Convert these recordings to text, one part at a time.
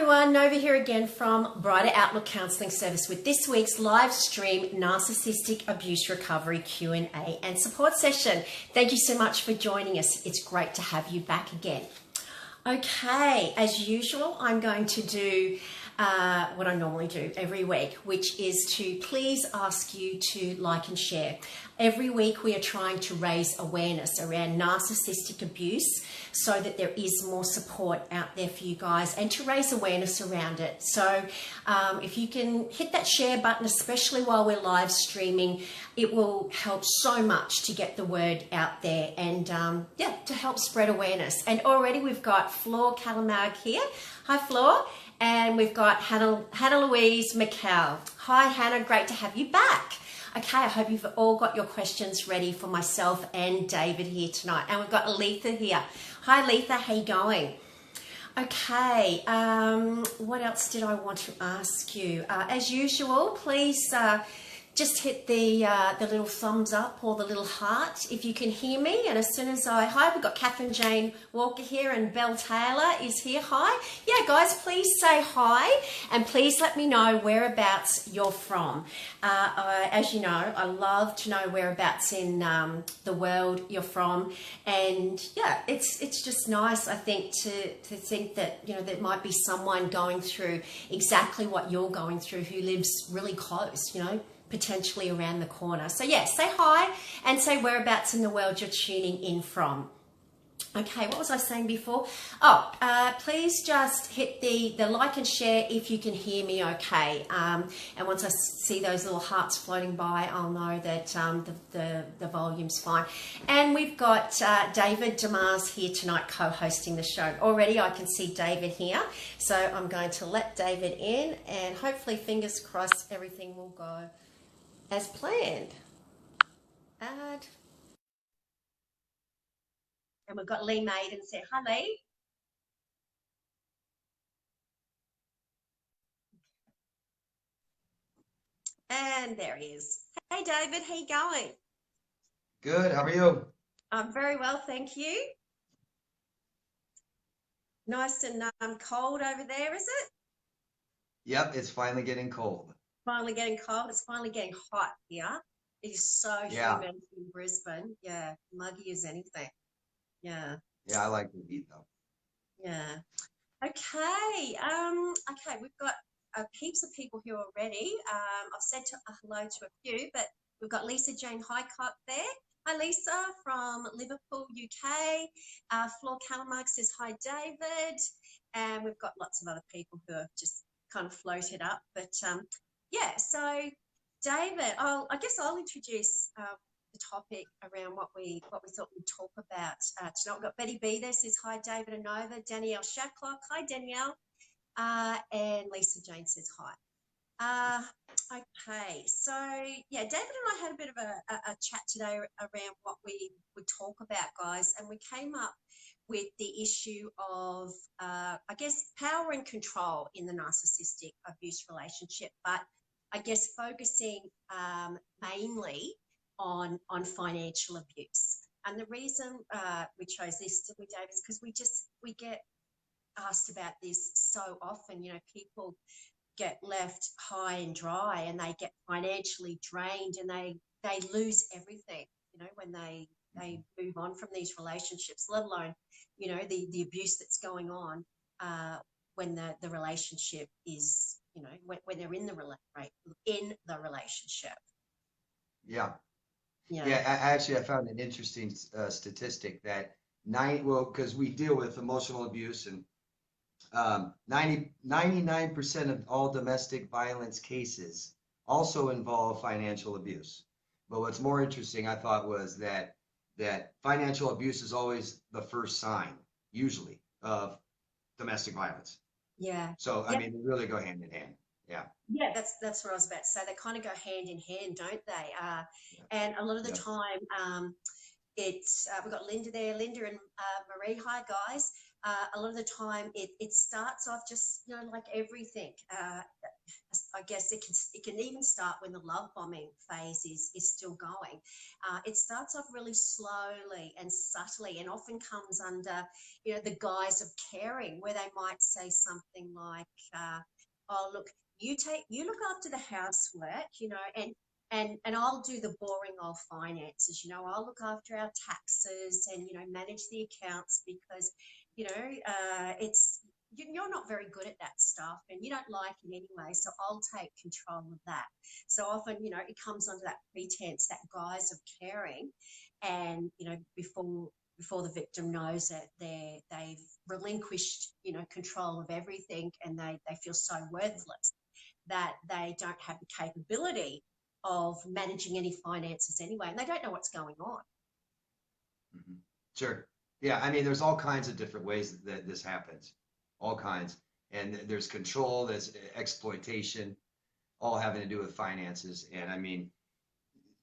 everyone, Nova here again from Brighter Outlook Counselling Service with this week's live stream Narcissistic Abuse Recovery Q&A and support session. Thank you so much for joining us. It's great to have you back again. Okay, as usual, I'm going to do what I normally do every week, which is to please ask you to like and share. Every week we are trying to raise awareness around narcissistic abuse so that there is more support out there for you guys and to raise awareness around it. So if you can hit that share button, especially while we're live streaming, it will help so much to get the word out there and to help spread awareness. And already we've got Flor Calamag here. Hi, Flor. And we've got Hannah Louise McCall. Hi, Hannah. Great to have you back. Okay, I hope you've all got your questions ready for myself and David here tonight. And we've got Aletha here. Hi, Aletha. How you going? Okay, what else did I want to ask you? As usual, please just hit the little thumbs up or the little heart if you can hear me. And as soon as hi, we've got Catherine Jane Walker here and Belle Taylor is here. Hi. Yeah, guys, please say hi and please let me know whereabouts you're from. As you know, I love to know whereabouts in the world you're from. And yeah, it's just nice, I think, to think that, you know, there might be someone going through exactly what you're going through who lives really close, you know, potentially around the corner. So yeah, say hi and say whereabouts in the world you're tuning in from. Okay, what was I saying before? Oh, please just hit the like and share if you can hear me okay. And once I see those little hearts floating by, I'll know that the volume's fine. And we've got David Demars here tonight co-hosting the show. Already I can see David here. So I'm going to let David in and hopefully, fingers crossed, everything will go as planned. Add. And we've got Lee Maiden say, hi Lee. And there he is. Hey David, how you going? Good, how are you? I'm very well, thank you. Nice and cold over there, is it? Yep, it's finally getting cold. Finally getting cold. It's finally getting hot here. It is so humid in Brisbane. Yeah, muggy as anything. Yeah. Yeah, I like the heat though. Yeah. Okay. Okay, we've got heaps of people here already. I've said hello to a few, but we've got Lisa Jane Highcock there. Hi, Lisa from Liverpool, UK. Flor Calamag says hi, David. And we've got lots of other people who have just kind of floated up. But yeah, so David, I guess I'll introduce the topic around what we thought we'd talk about tonight. We've got Betty B there, says hi, David and Nova. Danielle Shacklock, hi, Danielle. And Lisa Jane says hi. Okay, so yeah, David and I had a bit of a chat today around what we would talk about, guys, and we came up with the issue of, I guess, power and control in the narcissistic abuse relationship, but I guess focusing mainly on financial abuse. And the reason we chose this, didn't we, David, is because we get asked about this so often. You know, people get left high and dry and they get financially drained and they lose everything, you know, when they move on from these relationships, let alone, you know, the abuse that's going on when the relationship is, you know, when they're in the relationship. Yeah. I found an interesting statistic that because we deal with emotional abuse and 99% of all domestic violence cases also involve financial abuse. But what's more interesting, I thought, was that financial abuse is always the first sign, usually, of domestic violence. Yeah. So, I mean, they really go hand in hand. Yeah. Yeah, that's what I was about to say. They kind of go hand in hand, don't they? And a lot of the time, we've got Linda there, Linda and Marie. Hi, guys. A lot of the time, it starts off just, you know, like everything. I guess it can even start when the love bombing phase is still going. It starts off really slowly and subtly, and often comes under, the guise of caring, where they might say something like, "Oh, look, you look after the housework, and I'll do the boring old finances. I'll look after our taxes and manage the accounts because it's you're not very good at that stuff and you don't like it anyway, so I'll take control of that." So often, it comes under that pretense, that guise of caring, and before the victim knows it, they've relinquished control of everything, and they feel so worthless that they don't have the capability of managing any finances anyway, and they don't know what's going on. Mhm. Sure. Yeah, I mean, there's all kinds of different ways that this happens, all kinds. And there's control, there's exploitation, all having to do with finances. And I mean,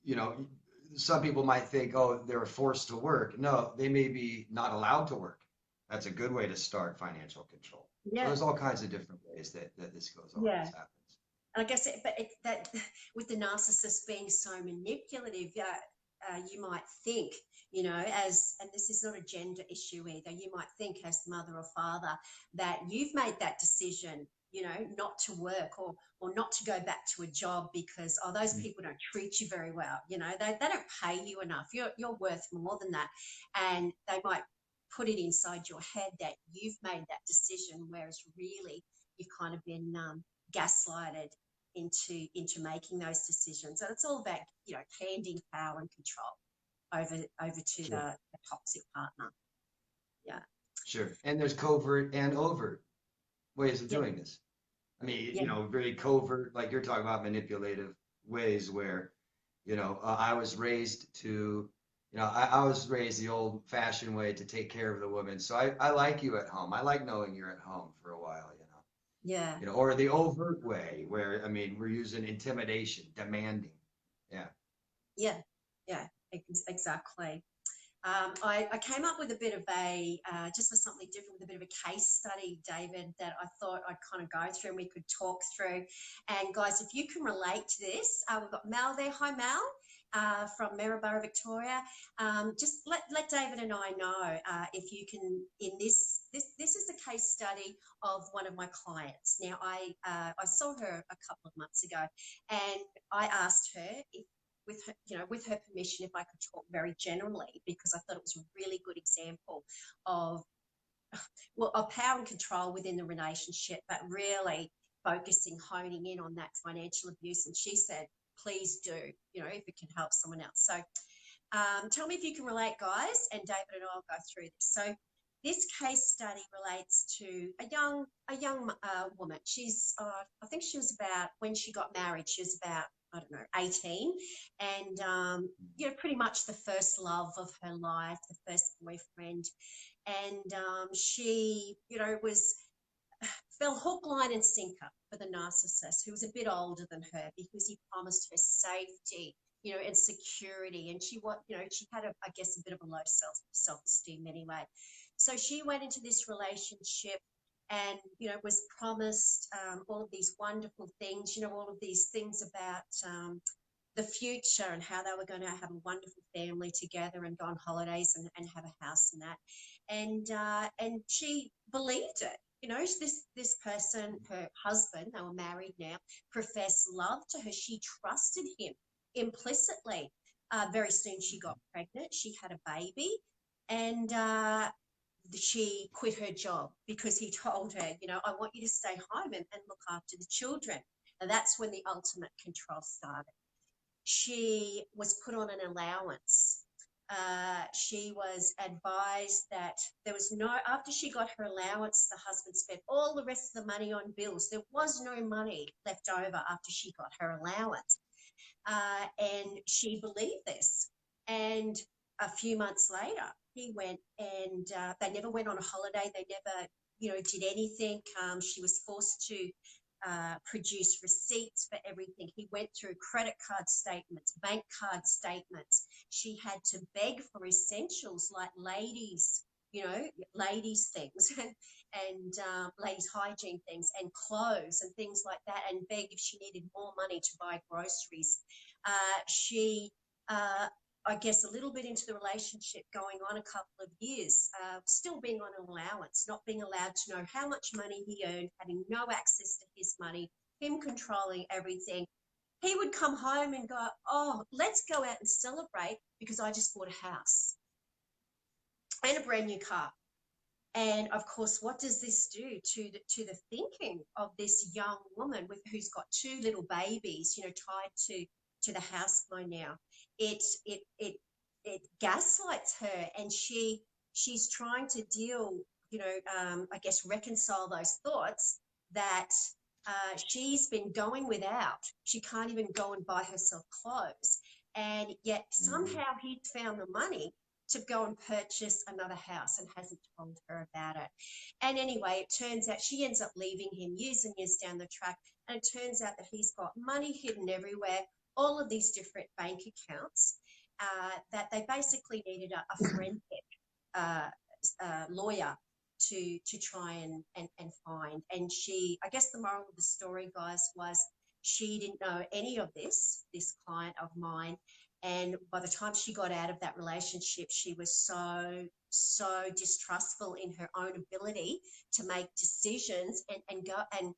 you know, some people might think, oh, they're forced to work. No, they may be not allowed to work. That's a good way to start financial control. So Yeah, there's all kinds of different ways that this goes on, yeah. this happens. And I guess, that with the narcissist being so manipulative, you might think, and this is not a gender issue either, you might think as the mother or father that you've made that decision, not to work, or not to go back to a job because, oh, those Mm. people don't treat you very well. They don't pay you enough. You're worth more than that. And they might put it inside your head that you've made that decision, whereas really you've kind of been gaslighted into making those decisions. So it's all about handing power and control over to Sure, the toxic partner. Yeah, sure. And there's covert and overt ways of yeah, doing this. I mean, yeah, very covert, like you're talking about manipulative ways where, I was raised to, I was raised the old fashioned way to take care of the woman. So I like you at home. I like knowing you're at home for a while, yeah, or the overt way where, I mean, we're using intimidation, demanding. Yeah. yeah, yeah. Exactly. I came up with a bit of just for something different, with a bit of a case study, David, that I thought I'd kind of go through and we could talk through. And guys, if you can relate to this, we've got Mel there. Hi, Mel. From Maryborough, Victoria. Just let David and I know if you can. In this is the case study of one of my clients. Now, I saw her a couple of months ago, and I asked her if, with her permission, if I could talk very generally, because I thought it was a really good example of of power and control within the relationship, but really focusing, honing in on that financial abuse. And she said, please do, if it can help someone else. So tell me if you can relate, guys, and David and I will go through this. So this case study relates to a young woman. She's, I think she was about, when she got married, she was about, I don't know, 18, and pretty much the first love of her life, the first boyfriend, and she, was fell hook, line, and sinker for the narcissist, who was a bit older than her, because he promised her safety, and security. And she had, I guess, a bit of a low self-esteem anyway. So she went into this relationship and, was promised all of these wonderful things, all of these things about the future and how they were going to have a wonderful family together and go on holidays and have a house and that. And she believed it. This person, her husband, they were married now, professed love to her. She trusted him implicitly. Very soon she got pregnant. She had a baby, and she quit her job because he told her, I want you to stay home and look after the children. And that's when the ultimate control started. She was put on an allowance. She was advised that there was no, after she got her allowance, the husband spent all the rest of the money on bills. There was no money left over after she got her allowance. And she believed this. And a few months later, he went and they never went on a holiday. They never, did anything. She was forced to produce receipts for everything. He went through credit card statements, bank card statements. She had to beg for essentials like ladies' ladies things and ladies hygiene things and clothes and things like that, and beg if she needed more money to buy groceries. She I guess a little bit into the relationship, going on a couple of years, still being on an allowance, not being allowed to know how much money he earned, having no access to his money, him controlling everything. He would come home and go, oh, let's go out and celebrate because I just bought a house and a brand new car. And of course, what does this do to the thinking of this young woman who's got two little babies, tied to the house by now? It gaslights her, and she's trying to deal, I guess reconcile those thoughts that she's been going without. She can't even go and buy herself clothes, and yet somehow he'd found the money to go and purchase another house and hasn't told her about it. And anyway, it turns out she ends up leaving him years and years down the track. And it turns out that he's got money hidden everywhere, all of these different bank accounts, that they basically needed a forensic lawyer to try and find. And I guess the moral of the story, guys, was she didn't know any of this client of mine. And by the time she got out of that relationship, she was so distrustful in her own ability to make decisions and go and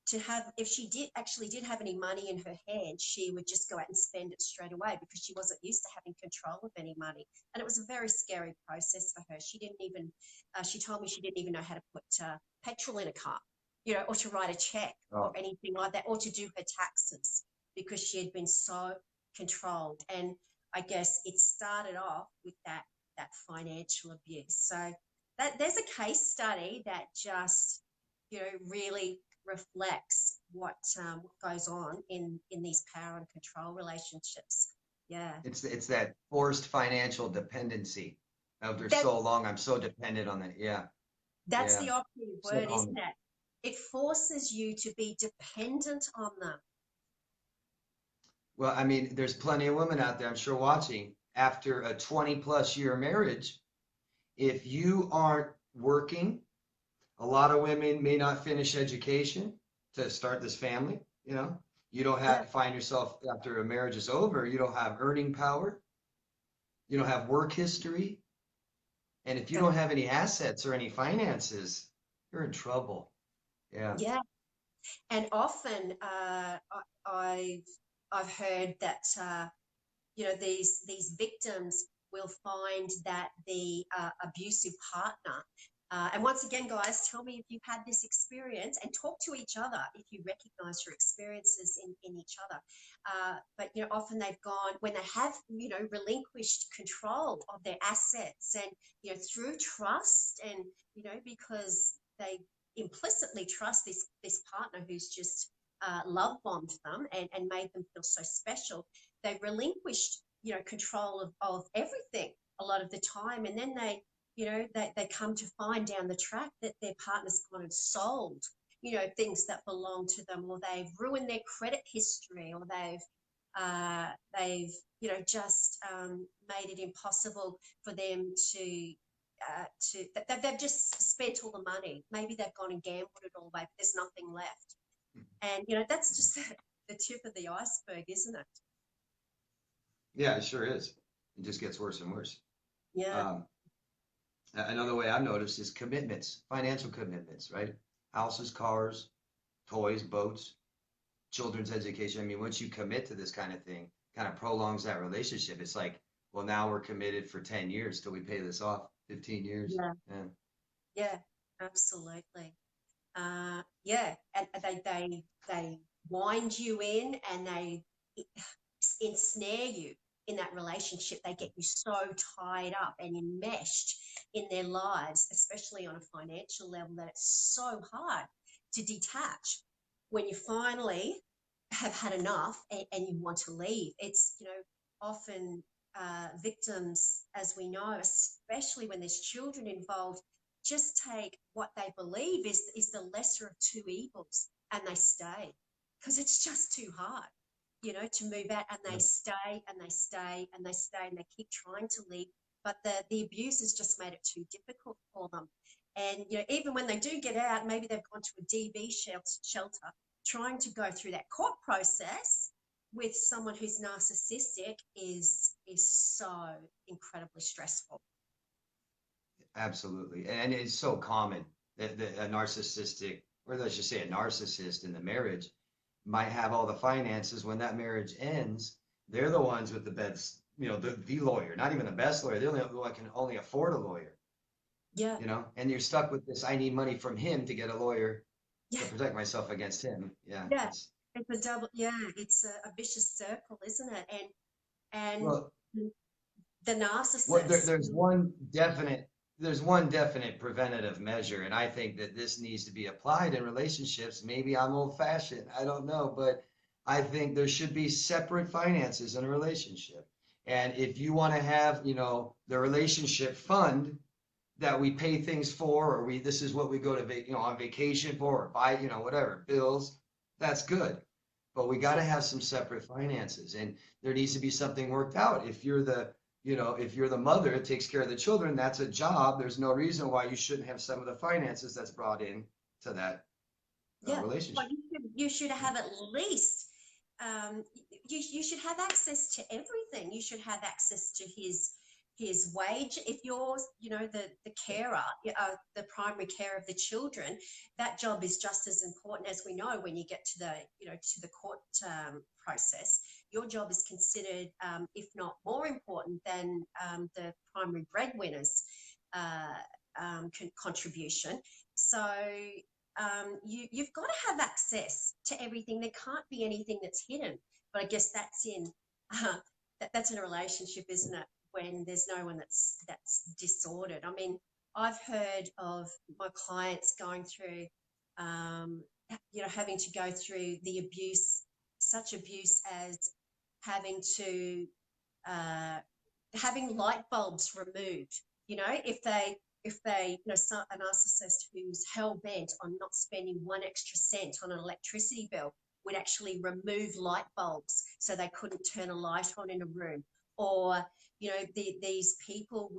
to have, if she did have any money in her hand, she would just go out and spend it straight away because she wasn't used to having control of any money. And it was a very scary process for her. She told me she didn't even know how to put petrol in a car, or to write a check or anything like that, or to do her taxes, because she had been so controlled. And I guess it started off with that financial abuse. So that there's a case study that just, really reflects what goes on in these power and control relationships. Yeah. It's that forced financial dependency. After so long, I'm so dependent on that. Yeah. That's the operative word, isn't it? It forces you to be dependent on them. Well, I mean, there's plenty of women out there, I'm sure, watching after a 20+ year marriage. If you aren't working, a lot of women may not finish education to start this family. You don't have to find yourself after a marriage is over. You don't have earning power. You don't have work history. And if you don't have any assets or any finances, you're in trouble. Yeah. Yeah. And often I've heard that these victims will find that the abusive partner, and once again, guys, tell me if you've had this experience, and talk to each other if you recognize your experiences in each other. But often they've gone, when they have relinquished control of their assets, and through trust, and because they implicitly trust this partner who's just love bombed them and made them feel so special, they relinquished control of everything a lot of the time, and then they come to find down the track that their partner's gone and sold things that belong to them, or they've ruined their credit history, or they've just made it impossible for them to they've just spent all the money. Maybe they've gone and gambled it all away, but there's nothing left. And that's just the tip of the iceberg, isn't it? Yeah, it sure is. It just gets worse and worse. Yeah. Another way I've noticed is commitments, financial commitments, right? Houses, cars, toys, boats, children's education. I mean, once you commit to this kind of thing, kind of prolongs that relationship. It's like, well, now we're committed for 10 years till we pay this off, 15 years. Yeah, absolutely. Yeah, and they wind you in, and they ensnare you in that relationship. They get you so tied up and enmeshed in their lives, especially on a financial level, that it's so hard to detach when you finally have had enough and you want to leave. It's often victims, as we know, especially when there's children involved, just take what they believe is the lesser of two evils, and they stay because it's just too hard, to move out, and they stay and they stay and they stay, and they keep trying to leave but the abuse has just made it too difficult for them. And, even when they do get out, maybe they've gone to a DV shelter, trying to go through that court process with someone who's narcissistic is so incredibly stressful. Absolutely. And it's so common that a narcissistic, or let's just say a narcissist in the marriage, might have all the finances. When that marriage ends, they're the ones with the best, the lawyer, not even the best lawyer. They're the only one can only afford a lawyer, Yeah. and you're stuck with this. I need money from him to get a lawyer Yeah. to protect myself against him. Yeah. Yeah. It's a double, it's a vicious circle, isn't it? And Well, the well, narcissist. there's one definite preventative measure, and I think that this needs to be applied in relationships. Maybe I'm old-fashioned, I don't know, but I think there should be separate finances in a relationship. And if you want to have, the relationship fund that we pay things for, or this is what we go to, on vacation for, or buy, whatever, bills, that's good. But we got to have some separate finances, and there needs to be something worked out. If you're the mother that takes care of the children, that's a job. There's no reason why you shouldn't have some of the finances that's brought in to that relationship. Well, you should have at least, you should have access to everything. You should have access to his wage. If you're, the carer, the primary care of the children, that job is just as important. As we know, when you get to the court process, your job is considered, if not more important than the primary breadwinner's contribution. So you've got to have access to everything. There can't be anything that's hidden. But I guess that's in a relationship, isn't it? When there's no one that's disordered. I mean, I've heard of my clients going through, having to go through the abuse, such abuse as having light bulbs removed. If they, a narcissist who's hell bent on not spending one extra cent on an electricity bill would actually remove light bulbs so they couldn't turn a light on in a room. Or, these people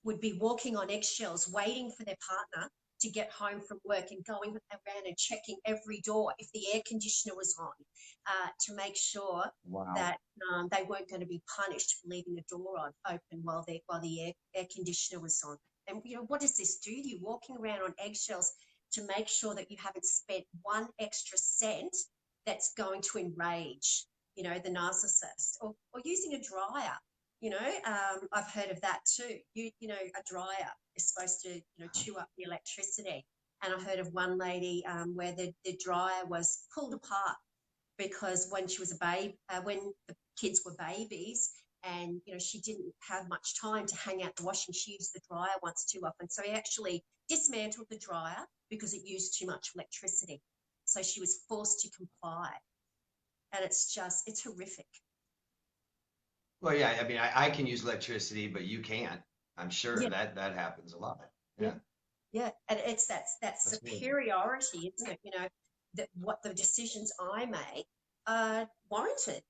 would be walking on eggshells, waiting for their partner to get home from work and going around and checking every door if the air conditioner was on, to make sure that they weren't going to be punished for leaving the door open while the air conditioner was on. And, what does this do to you? Walking around on eggshells to make sure that you haven't spent one extra cent that's going to enrage, the narcissist, or using a dryer. I've heard of that too. A dryer is supposed to, chew up the electricity. And I heard of one lady where the dryer was pulled apart because when she was a babe, when the kids were babies, and she didn't have much time to hang out the washing, she used the dryer once too often. So he actually dismantled the dryer because it used too much electricity. So she was forced to comply, and it's horrific. Well, yeah, I mean, I can use electricity, but you can't. I'm sure that happens a lot. Yeah. Yeah, and it's that superiority, isn't it? That what the decisions I make are warranted,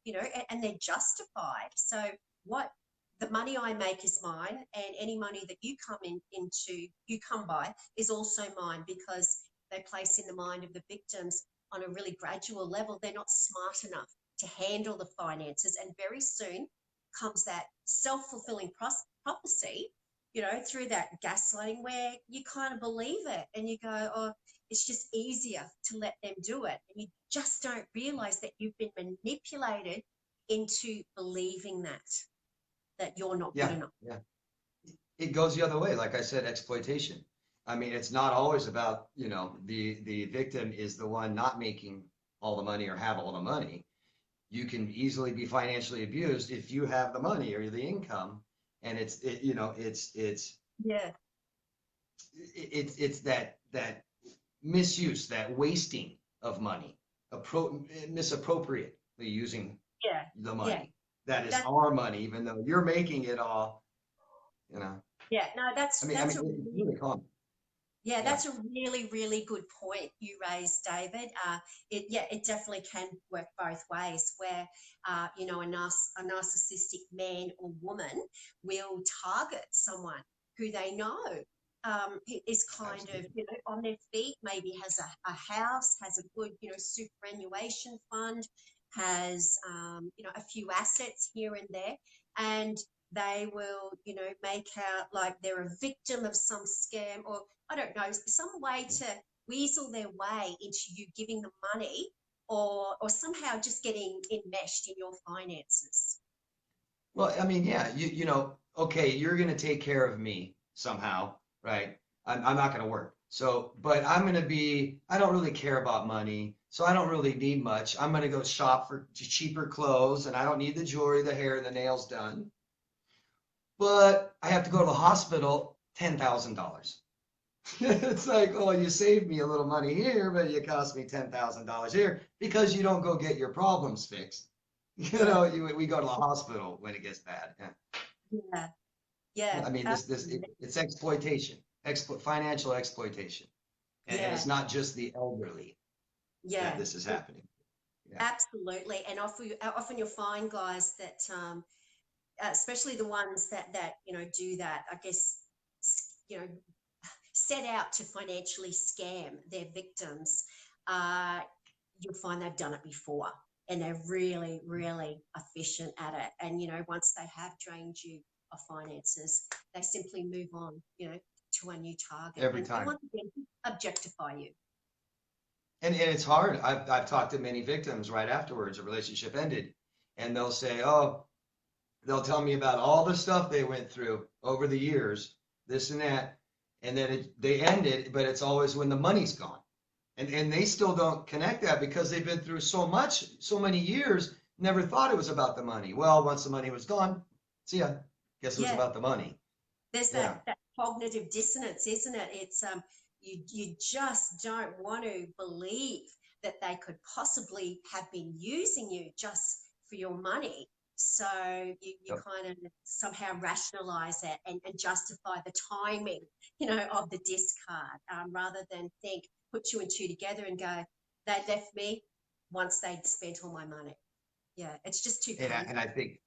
and they're justified. So what the money I make is mine, and any money that you come by is also mine, because they place in the mind of the victims on a really gradual level. They're not smart enough to handle the finances, and very soon comes that self-fulfilling prophecy, through that gaslighting, where you kind of believe it and you go, oh, it's just easier to let them do it. And you just don't realize that you've been manipulated into believing that you're not good enough. Yeah. It goes the other way. Like I said, exploitation. I mean, it's not always about, the victim is the one not making all the money or have all the money. You can easily be financially abused if you have the money or the income, and it's that misuse, that wasting of money, misappropriately using the money. That is our money, even though you're making it all. Yeah, no, that's it's really common. Yeah, Yeah. that's a really, really good point you raised, David. It definitely can work both ways. Where a narcissistic man or woman will target someone who they know is kind of Absolutely. on their feet, maybe has a house, has a good superannuation fund, has a few assets here and there, and they will make out like they're a victim of some scam, or I don't know, some way to weasel their way into you giving them money, or somehow just getting enmeshed in your finances. Well, I mean, yeah, okay, you're going to take care of me somehow, right? I'm not going to work. So, but I don't really care about money. So I don't really need much. I'm going to go shop for cheaper clothes and I don't need the jewelry, the hair, the nails done. But I have to go to the hospital, $10,000. It's like, oh, you saved me a little money here, but you cost me $10,000 here because you don't go get your problems fixed. Yeah, We go to the hospital when it gets bad. Yeah. yeah, yeah, I mean, it's exploitation, financial exploitation, and yeah, it's not just the elderly that yeah, this is happening. Yeah, absolutely. And often you'll find guys that, especially the ones that do that, I guess, you know, set out to financially scam their victims. Uh, you'll find they've done it before, and they're really, really efficient at it. And once they have drained you of finances, they simply move on, to a new target, every and time. once again objectify you. And it's hard. I've talked to many victims right afterwards, a relationship ended, and they'll say, oh, they'll tell me about all the stuff they went through over the years, this and that, and then they end it, but it's always when the money's gone. And they still don't connect that because they've been through so much, so many years, never thought it was about the money. Well, once the money was gone, see ya. Guess it was Yeah, about the money. there's Yeah, that cognitive dissonance, isn't it? It's you just don't want to believe that they could possibly have been using you just for your money. So you yep. kind of somehow rationalize it, and justify the timing, of the discard, rather than put two and two together and go, they left me once they'd spent all my money. Yeah, it's just too And painful. I think,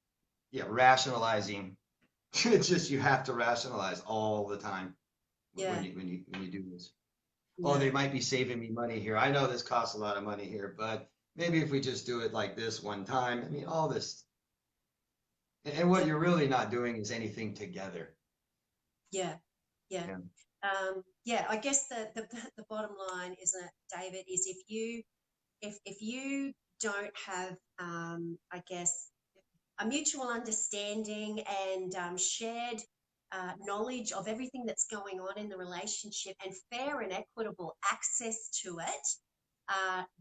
yeah, rationalizing. It's just you have to rationalize all the time Yeah, when you do this. Oh, yeah, they might be saving me money here. I know this costs a lot of money here, but maybe if we just do it like this one time, I mean, all this. And what yeah, you're really not doing is anything together. yeah, yeah. Yeah, Yeah, I guess the bottom line, isn't it, David, is if you don't have, I guess, a mutual understanding and shared knowledge of everything that's going on in the relationship, and fair and equitable access to it,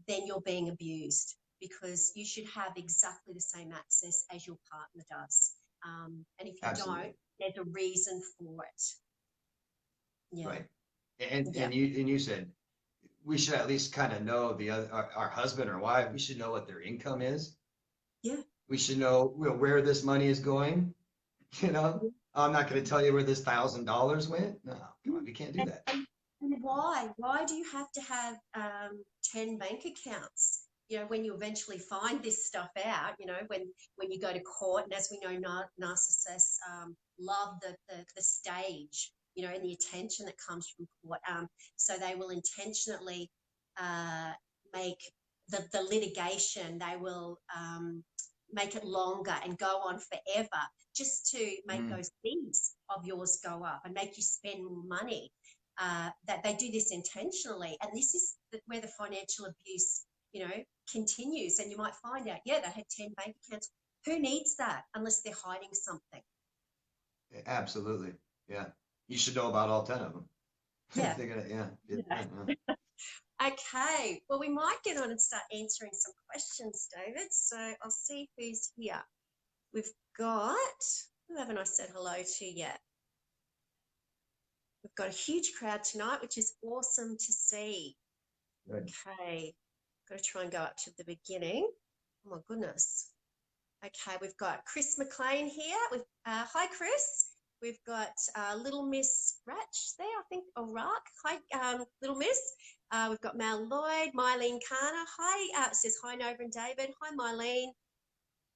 then you're being abused, because you should have exactly the same access as your partner does. And if you don't, absolutely. there's a reason for it. Yeah, Right. And yeah, you said we should at least kind of know our husband or wife. We should know what their income is. yeah. We should know, where this money is going. You know, I'm not going to tell you where this $1,000 went. No, come on, we can't do And, that. and, and why? Why do you have to have 10 bank accounts? When you eventually find this stuff out, when you go to court, and as we know, narcissists love the stage, and the attention that comes from court. So they will intentionally uh, make the litigation, they will make it longer and go on forever, just to make Mm, those fees of yours go up and make you spend more money. That they do this intentionally, and this is where the financial abuse, continues. And you might find out, yeah, they had 10 bank accounts. Who needs that unless they're hiding something? absolutely. Yeah. You should know about all 10 of them. Yeah. They're gonna, yeah, Yeah. yeah. Okay. Well, we might get on and start answering some questions, David. So I'll see who's here. We've got, who haven't I said hello to yet? We've got a huge crowd tonight, which is awesome to see. Good. Okay. Got to try and go up to the beginning. Oh my goodness. Okay, we've got Chris McLean here. Hi, Chris. We've got Little Miss Ratch there, I think, or Rock. Hi, little miss. We've got Mel Lloyd, Mylene Carner. Hi, says hi, Nova and David. Hi, Mylene.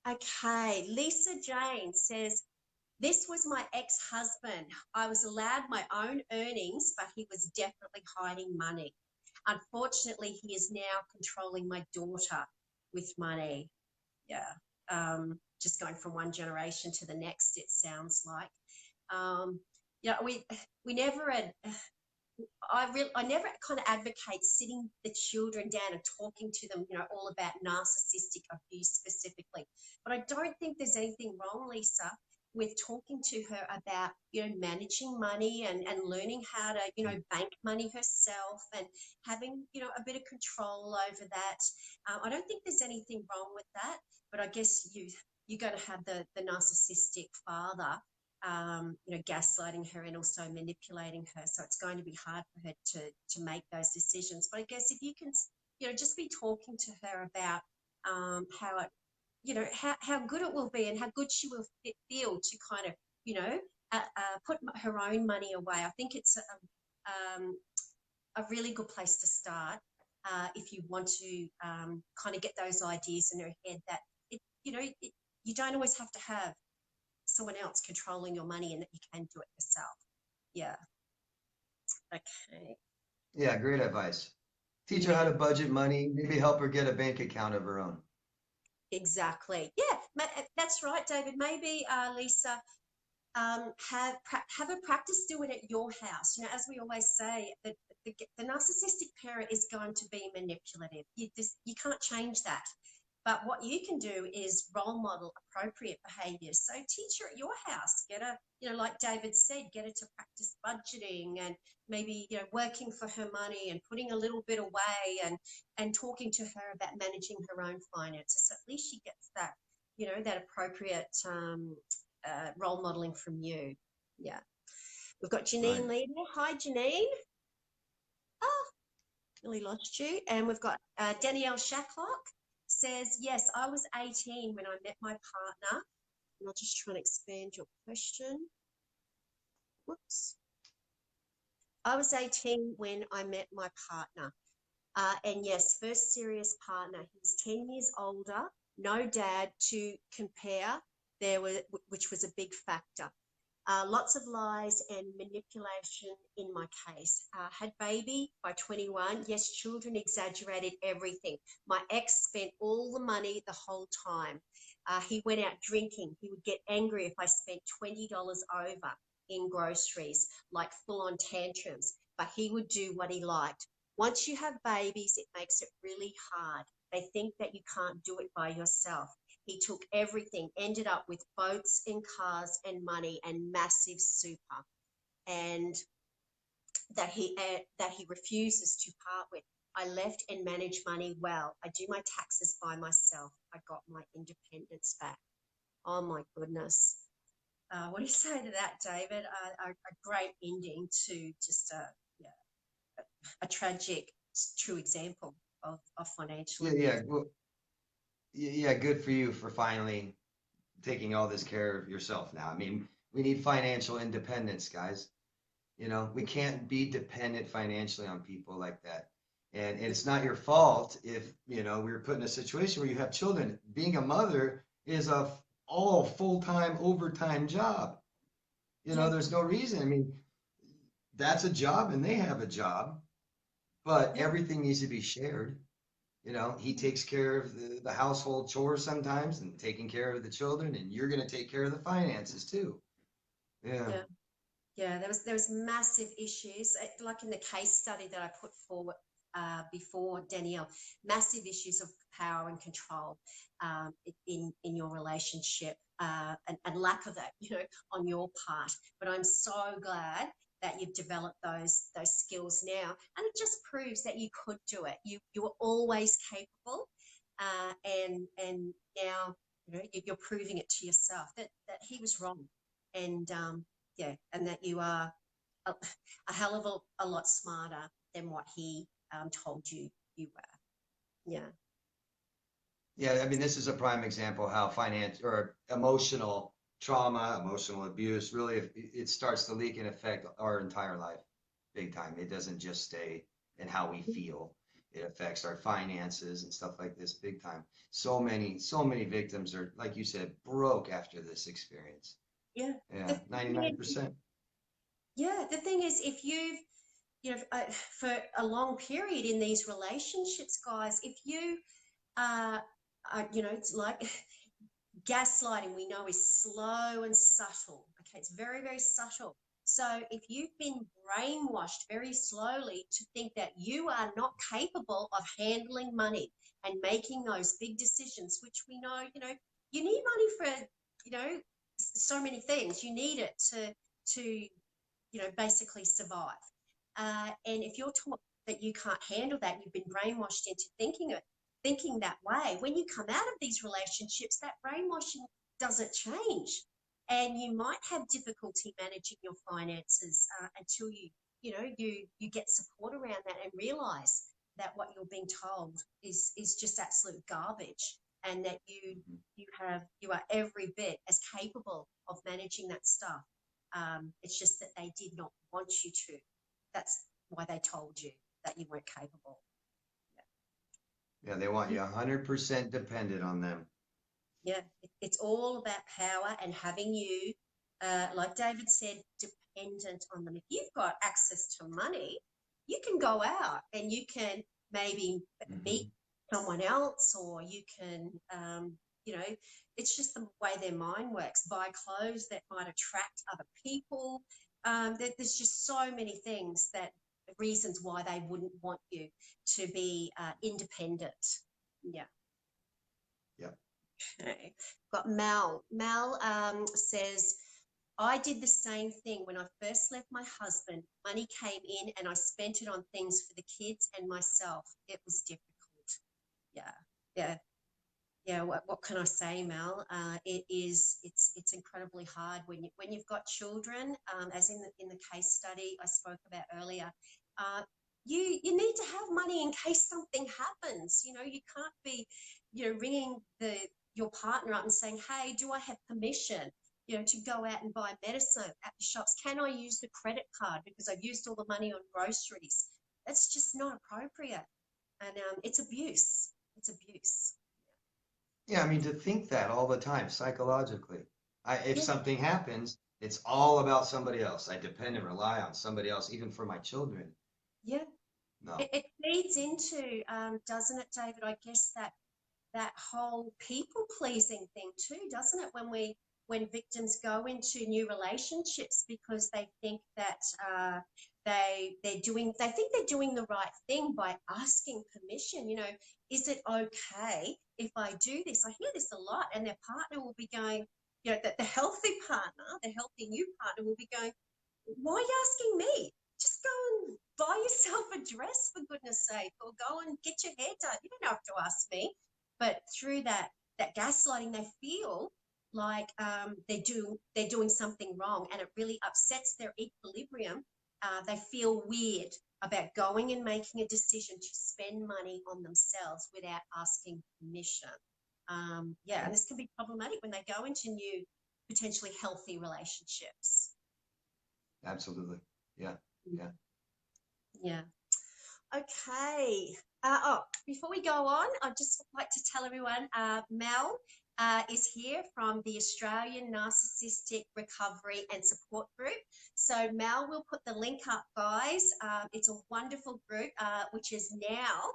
Okay, Lisa Jane says, this was my ex-husband. I was allowed my own earnings, but he was definitely hiding money. Unfortunately, he is now controlling my daughter with money. Yeah, just going from one generation to the next, it sounds like. Yeah, we never had. I never kind of advocate sitting the children down and talking to them, all about narcissistic abuse specifically. But I don't think there's anything wrong, Lisa, with talking to her about, managing money and learning how to, bank money herself and having, a bit of control over that. I don't think there's anything wrong with that, but I guess you're going to have the narcissistic father gaslighting her and also manipulating her. So it's going to be hard for her to make those decisions. But I guess if you can, just be talking to her about how it, how good it will be and how good she will feel to kind of, put her own money away. I think it's a really good place to start if you want to kind of get those ideas in her head that, you don't always have to have someone else controlling your money and that you can do it yourself. Yeah. Okay. Yeah, great advice. Teach her how to budget money, maybe help her get a bank account of her own. Exactly. Yeah, that's right, David. Maybe, Lisa, have a practice do it at your house. As we always say, the narcissistic parent is going to be manipulative. You can't change that. But what you can do is role model appropriate behaviours. So teach her at your house, get her, like David said, get her to practice budgeting and maybe, working for her money and putting a little bit away and talking to her about managing her own finances. So at least she gets that, that appropriate role modeling from you. Yeah. We've got Janine Leader. Hi, Janine. Oh, nearly lost you. And we've got Danielle Shacklock. Says, yes, I was 18 when I met my partner. And I'll just try and expand your question. Whoops. I was 18 when I met my partner. And yes, first serious partner. He was 10 years older, no dad to compare, which was a big factor. Lots of lies and manipulation in my case. Had baby by 21. Yes, children exaggerated everything. My ex spent all the money the whole time. He went out drinking. He would get angry if I spent $20 over in groceries, like full-on tantrums. But he would do what he liked. Once you have babies, it makes it really hard. They think that you can't do it by yourself. He took everything, ended up with boats and cars and money and massive super, and that he refuses to part with. I left and managed money well. I do my taxes by myself. I got my independence back. Oh my goodness. What do you say to that, David? A great ending to just a tragic, true example of financial abuse. Yeah, well, yeah, good for you for finally taking all this care of yourself now. I mean, we need financial independence, guys. We can't be dependent financially on people like that. And it's not your fault if, we're put in a situation where you have children. Being a mother is all full-time overtime job. There's no reason. I mean, that's a job and they have a job, but everything needs to be shared. He takes care of the household chores sometimes and taking care of the children, and you're going to take care of the finances too. Yeah. Yeah, there was massive issues, like in the case study that I put forward before, Danielle, massive issues of power and control in your relationship and lack of that, on your part. But I'm so glad that you've developed those skills now, and it just proves that you could do it. You were always capable, and now you're proving it to yourself that he was wrong, and and that you are a hell of a lot smarter than what he told you were. Yeah. I mean, this is a prime example how financial or emotional trauma, emotional abuse, really, if it starts to leak and affect our entire life big time. It doesn't just stay in how we feel. It affects our finances and stuff like this big time. So many victims are, like you said, broke after this experience. Yeah. Yeah, The thing is, 99%. yeah, the thing is, if you've, for a long period in these relationships, guys, if you it's like gaslighting, we know, is slow and subtle. Okay, it's very, very subtle. So if you've been brainwashed very slowly to think that you are not capable of handling money and making those big decisions, which we know, you need money for, so many things. You need it to basically survive. And if you're taught that you can't handle that, you've been brainwashed into thinking that way. When you come out of these relationships, that brainwashing doesn't change, and you might have difficulty managing your finances until you get support around that and realize that what you're being told is just absolute garbage, and that you are every bit as capable of managing that stuff. It's just that they did not want you to. That's why they told you that you weren't capable. Yeah, they want you 100% dependent on them. Yeah, it's all about power and having you, like David said, dependent on them. If you've got access to money, you can go out and you can maybe meet someone else, or you can, it's just the way their mind works. Buy clothes that might attract other people. There's just so many things reasons why they wouldn't want you to be independent. Yeah. Yeah. Okay. Got Mel. Mel says, I did the same thing when I first left my husband. Money came in and I spent it on things for the kids and myself. It was difficult. Yeah. Yeah. Yeah, what can I say, Mel? It's incredibly hard when you've got children, as in the case study I spoke about earlier. You need to have money in case something happens. You can't be, ringing your partner up and saying, "Hey, do I have permission, to go out and buy medicine at the shops? Can I use the credit card because I've used all the money on groceries?" That's just not appropriate, and it's abuse. It's abuse. Yeah, I mean, to think that all the time psychologically. If Yeah, something happens, it's all about somebody else. I depend and rely on somebody else, even for my children. yeah. No. It feeds into, doesn't it, David? I guess that whole people pleasing thing too, doesn't it? When victims go into new relationships because they think that they think they're doing the right thing by asking permission. Is it okay if I do this? I hear this a lot, and their partner will be going, that the healthy partner, the healthy new partner will be going, "Why are you asking me? Just go and buy yourself a dress, for goodness sake, or go and get your hair done. You don't have to ask me." But through that gaslighting, they feel like they're doing something wrong, and it really upsets their equilibrium. They feel weird about going and making a decision to spend money on themselves without asking permission. Yeah, and this can be problematic when they go into new, potentially healthy relationships. Absolutely. Yeah. Yeah. Yeah. Okay. Before we go on, I'd just like to tell everyone, Mel is here from the Australian Narcissistic Recovery and Support Group. So Mel will put the link up, guys. It's a wonderful group, which is now,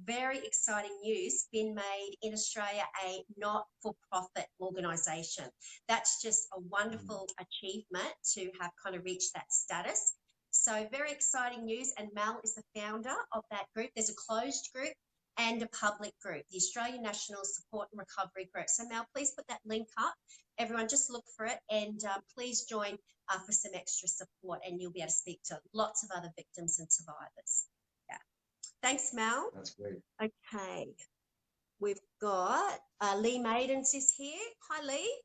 very exciting news, been made in Australia a not-for-profit organisation. That's just a wonderful achievement to have kind of reached that status. So very exciting news, and Mel is the founder of that group. There's a closed group and a public group, the Australian National Support and Recovery Group. So Mel, please put that link up. Everyone just look for it, and please join for some extra support, and you'll be able to speak to lots of other victims and survivors. Yeah. Thanks, Mel. That's great. Okay. We've got Lee Maidens is here. Hi, Lee.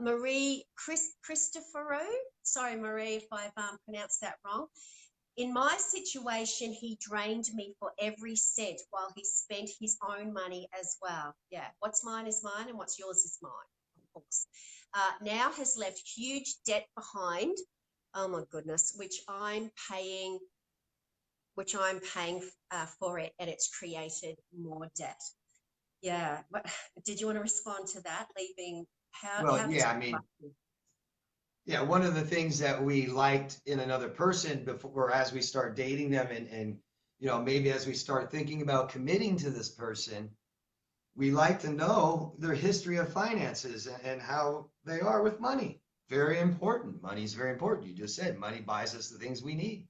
Marie Christopherou. Sorry, Marie, if I've pronounced that wrong. In my situation, he drained me for every cent while he spent his own money as well. Yeah, what's mine is mine and what's yours is mine, of course, now has left huge debt behind. Oh my goodness, which I'm paying for it, and it's created more debt. Yeah, but did you want to respond to that? Leaving how Well, does yeah, I mean, yeah, one of the things that we liked in another person before, as we start dating them and maybe as we start thinking about committing to this person, we like to know their history of finances and how they are with money. Very important. Money is very important. You just said money buys us the things we need.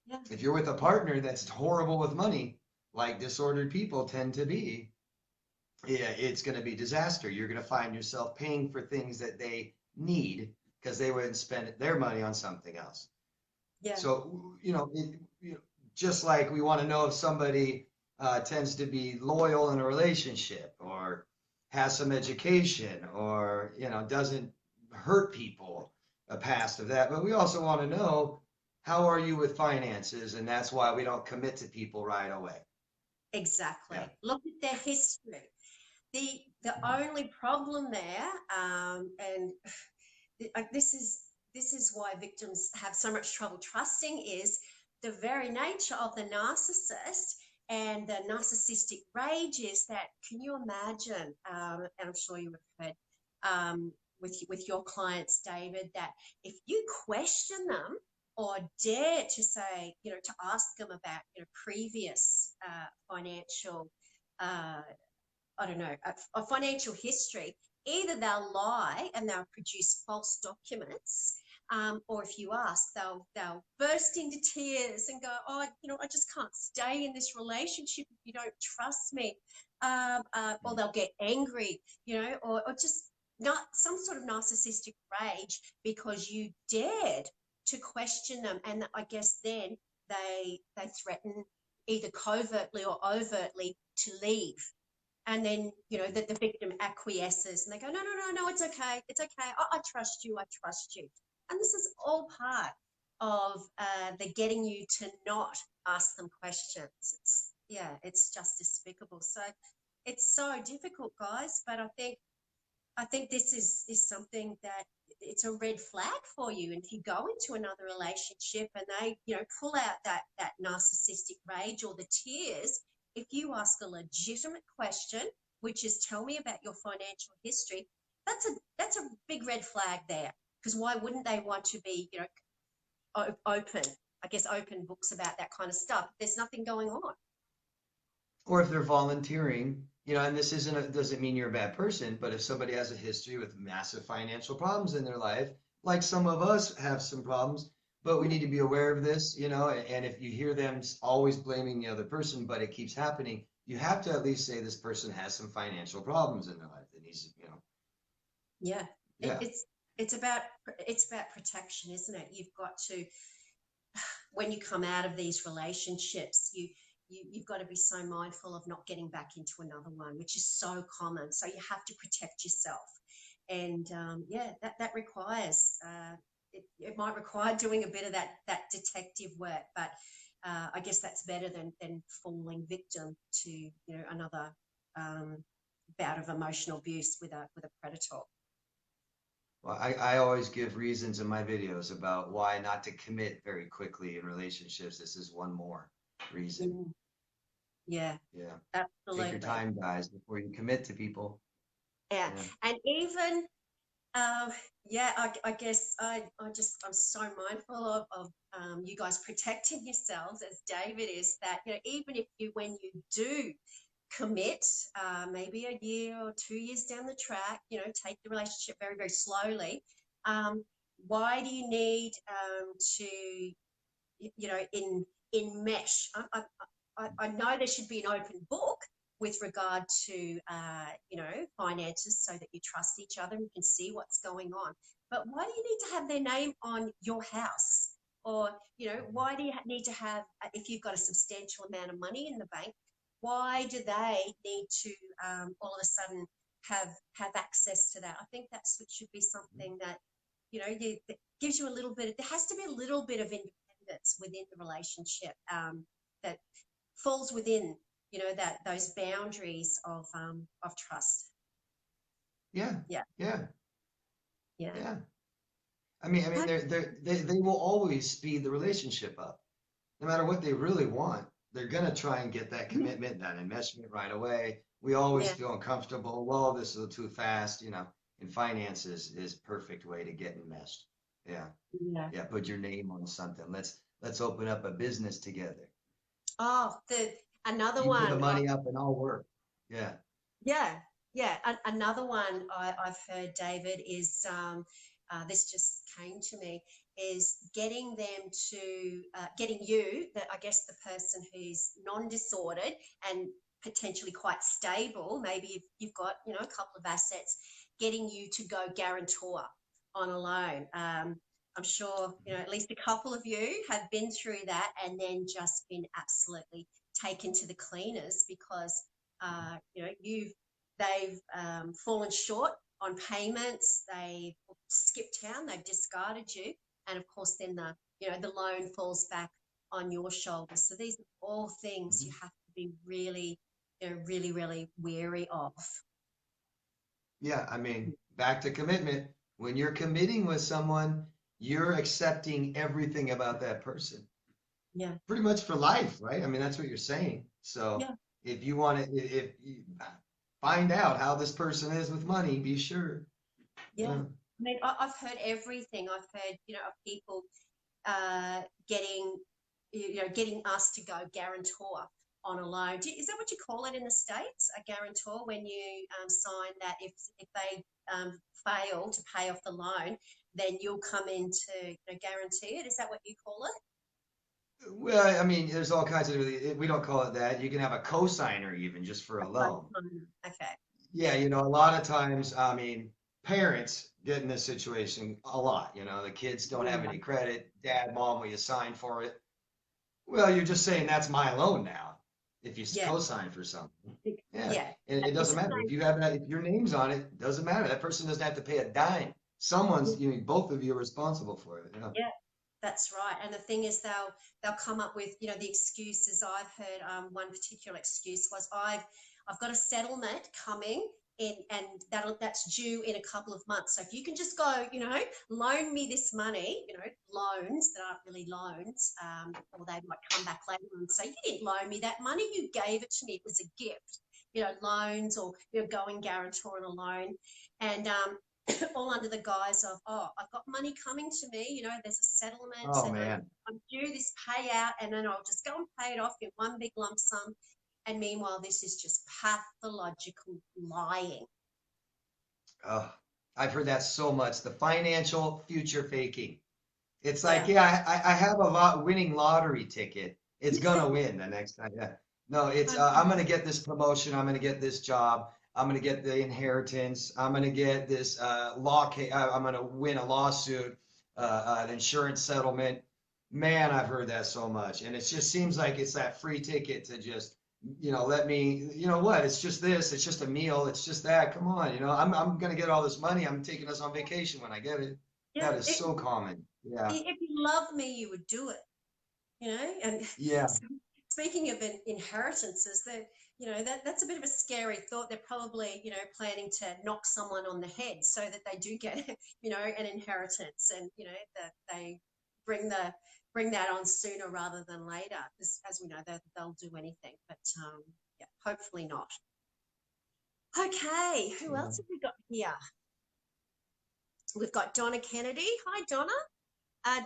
yeah, If you're with a partner that's horrible with money, like disordered people tend to be, yeah, it's going to be disaster. You're going to find yourself paying for things that they need because they wouldn't spend their money on something else. yeah, So, just like we want to know if somebody tends to be loyal in a relationship or has some education or, doesn't hurt people, a past of that. But we also want to know how are you with finances? And that's why we don't commit to people right away. exactly. Yeah. Look at their history. The only problem there, and this is why victims have so much trouble trusting, is the very nature of the narcissist and the narcissistic rage is that, can you imagine, and I'm sure you have heard with your clients, David, that if you question them or dare to say, to ask them about, previous financial I don't know, a financial history, either they'll lie and they'll produce false documents, or if you ask, they'll burst into tears and go, "Oh, I just can't stay in this relationship if you don't trust me," or they'll get angry, or just not some sort of narcissistic rage because you dared to question them, and I guess then they threaten either covertly or overtly to leave, and then that the victim acquiesces and they go, no, no, no, no, it's okay, it's okay, I trust you, I trust you. And this is all part of the getting you to not ask them questions. It's just despicable. So it's so difficult, guys, but I think this is something that it's a red flag for you. And if you go into another relationship and they, pull out that narcissistic rage or the tears, if you ask a legitimate question, which is tell me about your financial history, that's a big red flag there. Because why wouldn't they want to be, open? I guess open books about that kind of stuff. There's nothing going on. Or if they're volunteering, and this doesn't mean you're a bad person, but if somebody has a history with massive financial problems in their life, like some of us have some problems, but we need to be aware of this, and if you hear them always blaming the other person, but it keeps happening, you have to at least say this person has some financial problems in their life that needs, Yeah, it, yeah. it's it's about it's about protection, isn't it? You've got to, when you come out of these relationships, you've got to be so mindful of not getting back into another one, which is so common. So you have to protect yourself, and that requires it might require doing a bit of that detective work, but I guess that's better than falling victim to another bout of emotional abuse with a predator. Well, I always give reasons in my videos about why not to commit very quickly in relationships. This is one more reason. Mm, yeah, Yeah. Take your absolutely. time, guys, before you commit to people. Yeah, Yeah. and even I guess I'm so mindful of you guys protecting yourselves as David is, that even if when you do commit, maybe a year or 2 years down the track, take the relationship very, very slowly. Why do you need to, in mesh? I know there should be an open book with regard to, finances, so that you trust each other and you can see what's going on. But why do you need to have their name on your house? Or, why do you need to have, if you've got a substantial amount of money in the bank, why do they need to all of a sudden have access to that? I think should be something that, that gives you a little bit, there has to be a little bit of independence within the relationship, that falls within, that those boundaries of trust. Yeah, Yeah. yeah, Yeah. yeah. I mean, they will always speed the relationship up. No matter what they really want, they're gonna try and get that commitment, that investment right away. We always Yeah. feel uncomfortable. Well, this is too fast, you know. And finances is perfect way to get enmeshed. Yeah, Yeah. yeah. Put your name on something. Let's open up a business together. Oh, the another You put the one. money up and I'll work. Yeah. Yeah, yeah. Another one I've heard, David, is this just came to me, is getting them to getting you, that I guess the person who's non-disordered and potentially quite stable, maybe you've got, you know, a couple of assets, getting you to go guarantor on a loan. I'm sure, you know, at least a couple of you have been through that and then just been absolutely taken to the cleaners because you know, they've fallen short on payments, they've skipped town, they've discarded you, and of course, then the loan falls back on your shoulders. So these are all things you Mhm. have to be really, really, really wary of. Yeah, I mean, back to commitment. When you're committing with someone, you're accepting everything about that person, Yeah, pretty much for life, right? I mean, that's what you're saying. So yeah, if you want to, if you find out how this person is with money, be sure. yeah. Yeah. I mean, I've heard everything. I've heard, you know, of people getting, getting us to go guarantor on a loan. Is that what you call it in the States? A guarantor, when you sign that if they fail to pay off the loan, then you'll come in to, guarantee it. Is that what you call it? Well, I mean, there's all kinds of, we don't call it that. You can have a cosigner even just for a loan. Okay. Yeah, you know, a lot of times, I mean, parents get in this situation a lot. You know, the kids don't have Yeah. any credit. Dad, mom, will you sign for it? Well, you're just saying that's my loan now. If you Yeah. co-sign for something, yeah, Yeah. and it It's doesn't the matter if same. you have that. If your name's on it, doesn't matter. That person doesn't have to pay a dime. Someone's, you know, both of you are responsible for it. Yeah. Yeah, that's right. And the thing is, they'll come up with, the excuses. I've heard one particular excuse was, I've got a settlement coming in, and that's due in a couple of months. So if you can just go, loan me this money, loans that aren't really loans, or they might come back later and say, you didn't loan me that money, you gave it to me, it was a gift. Loans, or going guarantor on a loan, and all under the guise of, oh, I've got money coming to me, there's a settlement, Oh and man. I'm due this payout, and then I'll just go and pay it off in one big lump sum. And meanwhile, this is just pathological lying. Oh, I've heard that so much. The financial future faking. It's like, Yeah. yeah, I have a lot winning lottery ticket. It's gonna win the next time. Yeah. No, it's I'm gonna get this promotion. I'm gonna get this job. I'm gonna get the inheritance. I'm gonna get this I'm gonna win a lawsuit, an insurance settlement. Man, I've heard that so much, and it just seems like it's that free ticket to just, let me, you know what? It's just this. It's just a meal. It's just that. Come on, I'm gonna get all this money. I'm taking us on vacation when I get it. Yeah. That is so common. Yeah. If you love me, you would do it. And Yeah. speaking of inheritances, that's a bit of a scary thought. They're probably, planning to knock someone on the head so that they do get, an inheritance, and that they bring that on sooner rather than later. As we know, they'll do anything, but yeah, hopefully not. Okay, who Yeah. else have we got here? We've got Donna Kennedy. Hi, Donna.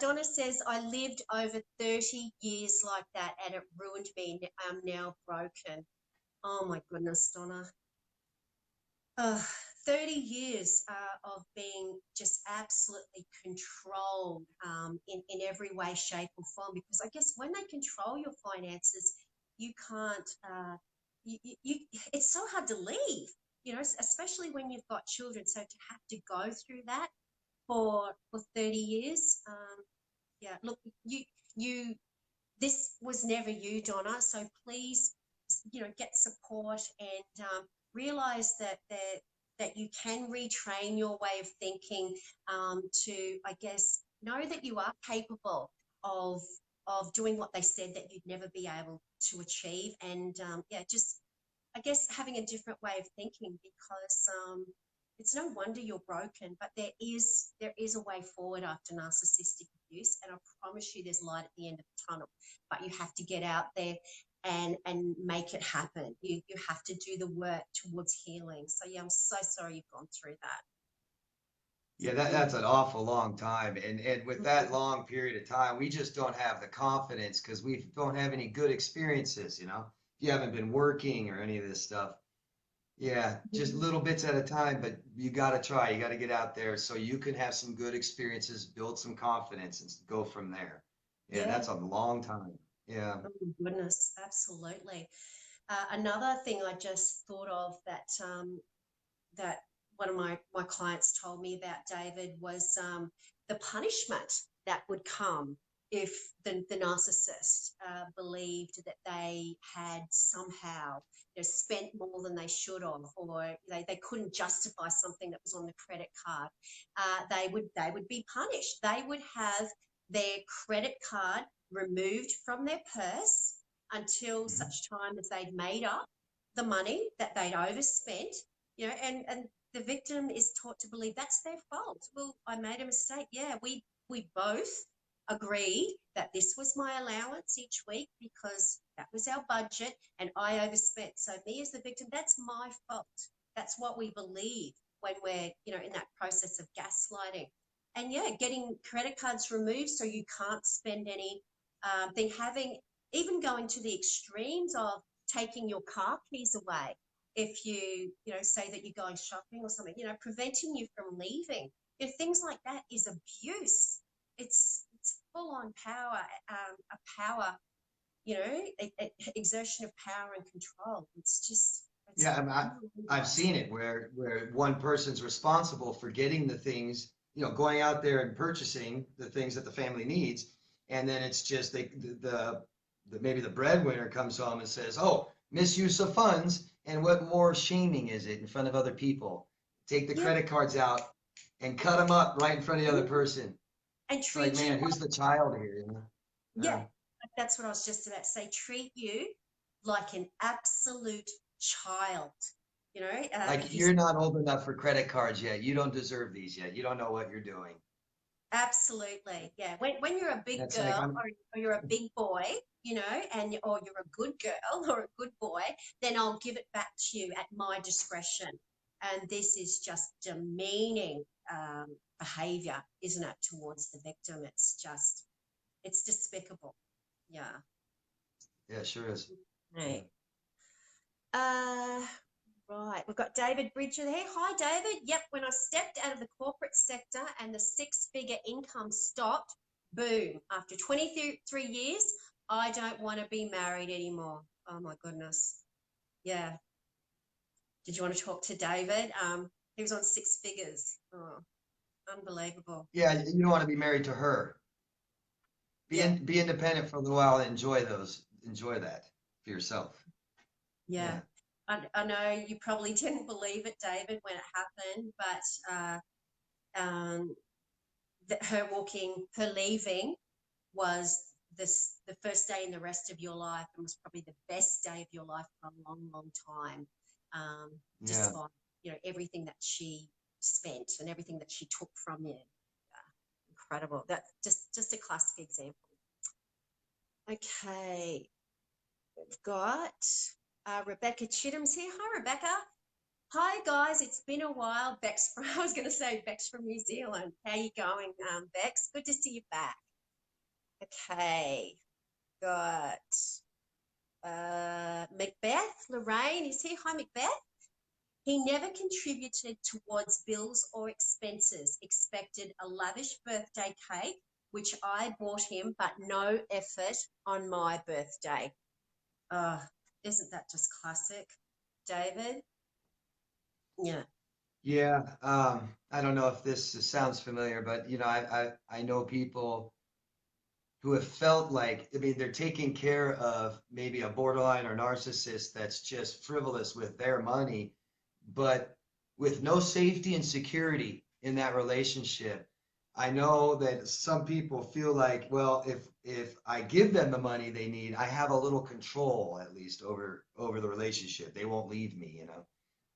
Donna says, I lived over 30 years like that and it ruined me. I'm now broken. Oh my goodness, Donna. Uh, 30 years of being just absolutely controlled in every way, shape, or form. Because I guess when they control your finances, you can't, it's so hard to leave, especially when you've got children. So to have to go through that for 30 years, yeah, look, you this was never you, Donna. So please, get support, and realize that you can retrain your way of thinking, to, I guess, know that you are capable of doing what they said that you'd never be able to achieve, and yeah, just, I guess, having a different way of thinking, because it's no wonder you're broken, but there is a way forward after narcissistic abuse, and I promise you there's light at the end of the tunnel. But you have to get out there and make it happen. You have to do the work towards healing. So yeah, I'm so sorry you've gone through that. Yeah, that's an awful long time. And with that long period of time, we just don't have the confidence because we don't have any good experiences, you know. If you haven't been working or any of this stuff. Yeah, just Mhm. little bits at a time, but you got to try. You got to get out there so you can have some good experiences, build some confidence, and go from there. Yeah, Yeah. that's a long time. Yeah. Oh my goodness, absolutely. Another thing I just thought of that one of my clients told me about, David, was the punishment that would come if the narcissist believed that they had somehow, spent more than they should have, or they couldn't justify something that was on the credit card. They would be punished. They would have their credit card removed from their purse until Mhm. such time as they'd made up the money that they'd overspent, and the victim is taught to believe that's their fault. Well, I made a mistake. Yeah, we both agreed that this was my allowance each week because that was our budget and I overspent. So me as the victim, that's my fault. That's what we believe when we're, in that process of gaslighting. And yeah, getting credit cards removed so you can't spend any, then having, even going to the extremes of taking your car keys away if say that you're going shopping or something, preventing you from leaving. Things like that is abuse. It's full on power, a power, exertion of power and control. It's Yeah, really I've not. seen it where one person's responsible for getting the things, going out there and purchasing the things that the family needs, and then it's just the maybe the breadwinner comes home and says, "Oh, misuse of funds," and what more shaming is it in front of other people? Take the Yeah, credit cards out and cut them up right in front of the other person. and It's like, treat you man, like, who's the child here? yeah, that's what I was just about to say. Treat you like an absolute child. Like If you you're not old enough for credit cards yet. You don't deserve these yet. You don't know what you're doing. Absolutely. Yeah. When you're a big That's like girl, I'm or you're a big boy, or you're a good girl or a good boy, then I'll give it back to you at my discretion. And this is just demeaning behavior, isn't it, towards the victim? It's despicable. Yeah. Yeah, sure is. Yeah. Right. Uh, Right. We've got David Bridger there. Hi, David. Yep. When I stepped out of the corporate sector and the six-figure income stopped, boom. After 23 years, I don't want to be married anymore. Oh, my goodness. Yeah. Did you want to talk to David? He was on six figures. Oh, unbelievable. Yeah, you don't want to be married to her. Yeah. Be independent for a little while and enjoy that for yourself. Yeah. Yeah. I know you probably didn't believe it, David, when it happened, but um, her leaving was the first day in the rest of your life, and was probably the best day of your life for a long, long time. Um, Yeah. despite everything that she spent and everything that she took from you. Incredible. That just a classic example. Okay, we've got Rebecca Chittum's here. Hi, Rebecca. Hi guys, it's been a while. Bex from I was going to say Bex from New Zealand. How you going, Bex? Good to see you back. Okay, got Macbeth. Lorraine is here. Hi, Macbeth. He never contributed towards bills or expenses, expected a lavish birthday cake, which I bought him, but no effort on my birthday. Oh, isn't that just classic, David? Yeah. Yeah. I don't know if this sounds familiar, but I know people who have felt like, I mean, they're taking care of maybe a borderline or narcissist that's just frivolous with their money, but with no safety and security in that relationship. I know that some people feel like, well, if I give them the money they need, I have a little control at least over the relationship. They won't leave me.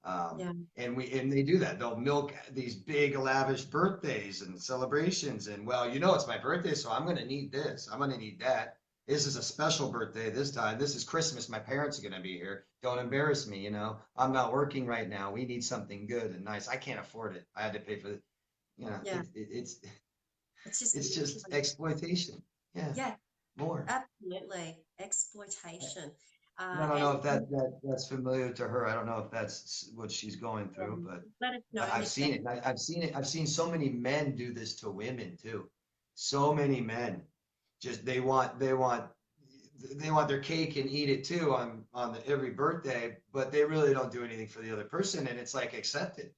Yeah. And they do that. They'll milk these big lavish birthdays and celebrations. And well, it's my birthday, so I'm going to need this. I'm going to need that. This is a special birthday this time. This is Christmas. My parents are going to be here. Don't embarrass me. I'm not working right now. We need something good and nice. I can't afford it. I had to pay for it. Yeah. It's It's just it's just manipulative. exploitation. Yeah, Yeah, more. absolutely. Exploitation. And I don't know And if that's familiar to her. I don't know if that's what she's going through, but let us know I've if that. seen it. I've seen it. I've seen so many men do this to women too. So many men just they want their cake and eat it too on every birthday, but they really don't do anything for the other person, and it's like accepted.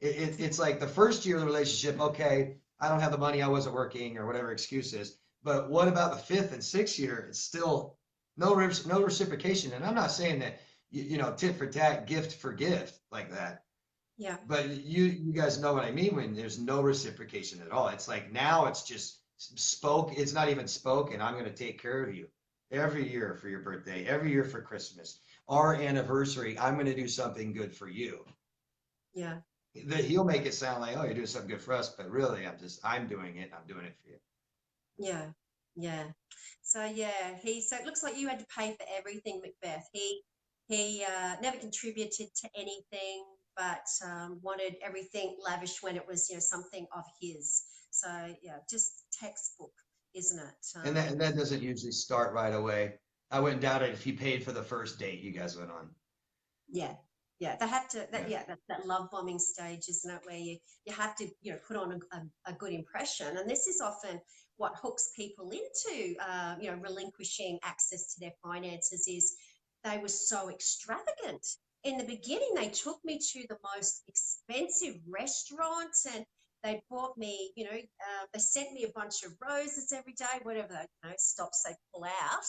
It's like the first year of the relationship. Okay, I don't have the money. I wasn't working or whatever excuse is. But what about the fifth and sixth year? It's still no reciprocation. And I'm not saying that tit for tat, gift for gift like that. Yeah, But you guys know what I mean when there's no reciprocation at all. It's like now it's just spoke. It's not even spoken. I'm going to take care of you every year for your birthday, every year for Christmas, our anniversary. I'm going to do something good for you. yeah, That he'll make it sound like, oh, you're doing something good for us, but really, I'm doing it. I'm doing it for you. yeah, yeah. So yeah, so it looks like you had to pay for everything, Macbeth. He never contributed to anything, but wanted everything lavish when it was something of his. So yeah, just textbook, isn't it? And that doesn't usually start right away. I wouldn't doubt it if he paid for the first date you guys went on. Yeah, yeah, they have to. Yeah. That love bombing stage, isn't it, where you have to put on a good impression, and this is often what hooks people into relinquishing access to their finances. Is they were so extravagant in the beginning. They took me to the most expensive restaurants, and they bought me. They sent me a bunch of roses every day, whatever stops they pull out,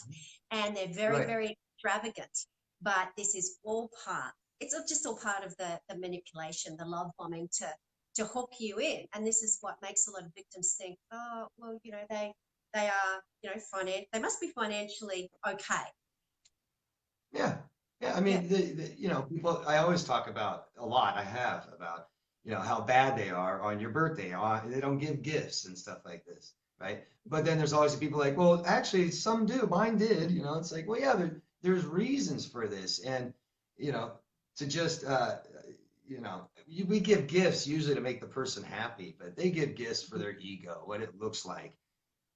and they're very Right. very extravagant, but this is all part, it's just all part of the manipulation, the love bombing to hook you in. And this is what makes a lot of victims think, oh, well, they are, they must be financially okay. Yeah. Yeah. I Yeah, mean, people, I always talk about a lot, I have about, how bad they are on your birthday. They don't give gifts and stuff like this. Right. But then there's always people like, well, actually, some do. Mine did. It's like, well, yeah, there's reasons for this. And, you know, to just, we give gifts usually to make the person happy, but they give gifts for their ego, what it looks like.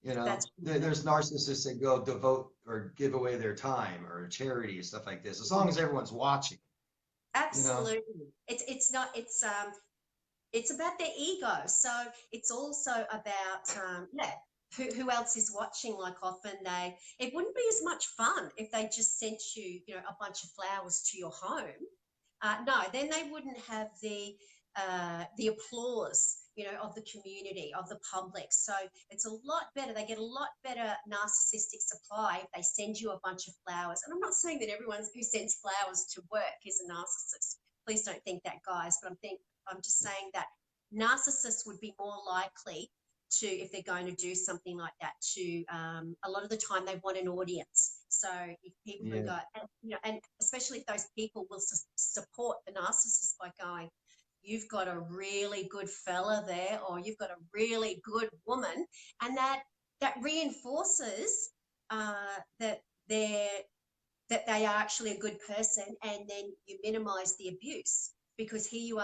that's There's narcissists that go devote or give away their time or charity and stuff like this, as long as everyone's watching, you know? absolutely. It's not, it's about their ego. So it's also about, who else is watching. Like often it wouldn't be as much fun if they just sent you, a bunch of flowers to your home. No, then they wouldn't have the applause, of the community, of the public. So it's a lot better. They get a lot better narcissistic supply if they send you a bunch of flowers. And I'm not saying that everyone who sends flowers to work is a narcissist. Please don't think that, guys. But I'm just saying that narcissists would be more likely to, if they're going to do something like that, to a lot of the time they want an audience. So if people can Yeah. go, and especially if those people will support the narcissist by going, you've got a really good fella there, or you've got a really good woman, and that reinforces that they are actually a good person, and then you minimize the abuse because here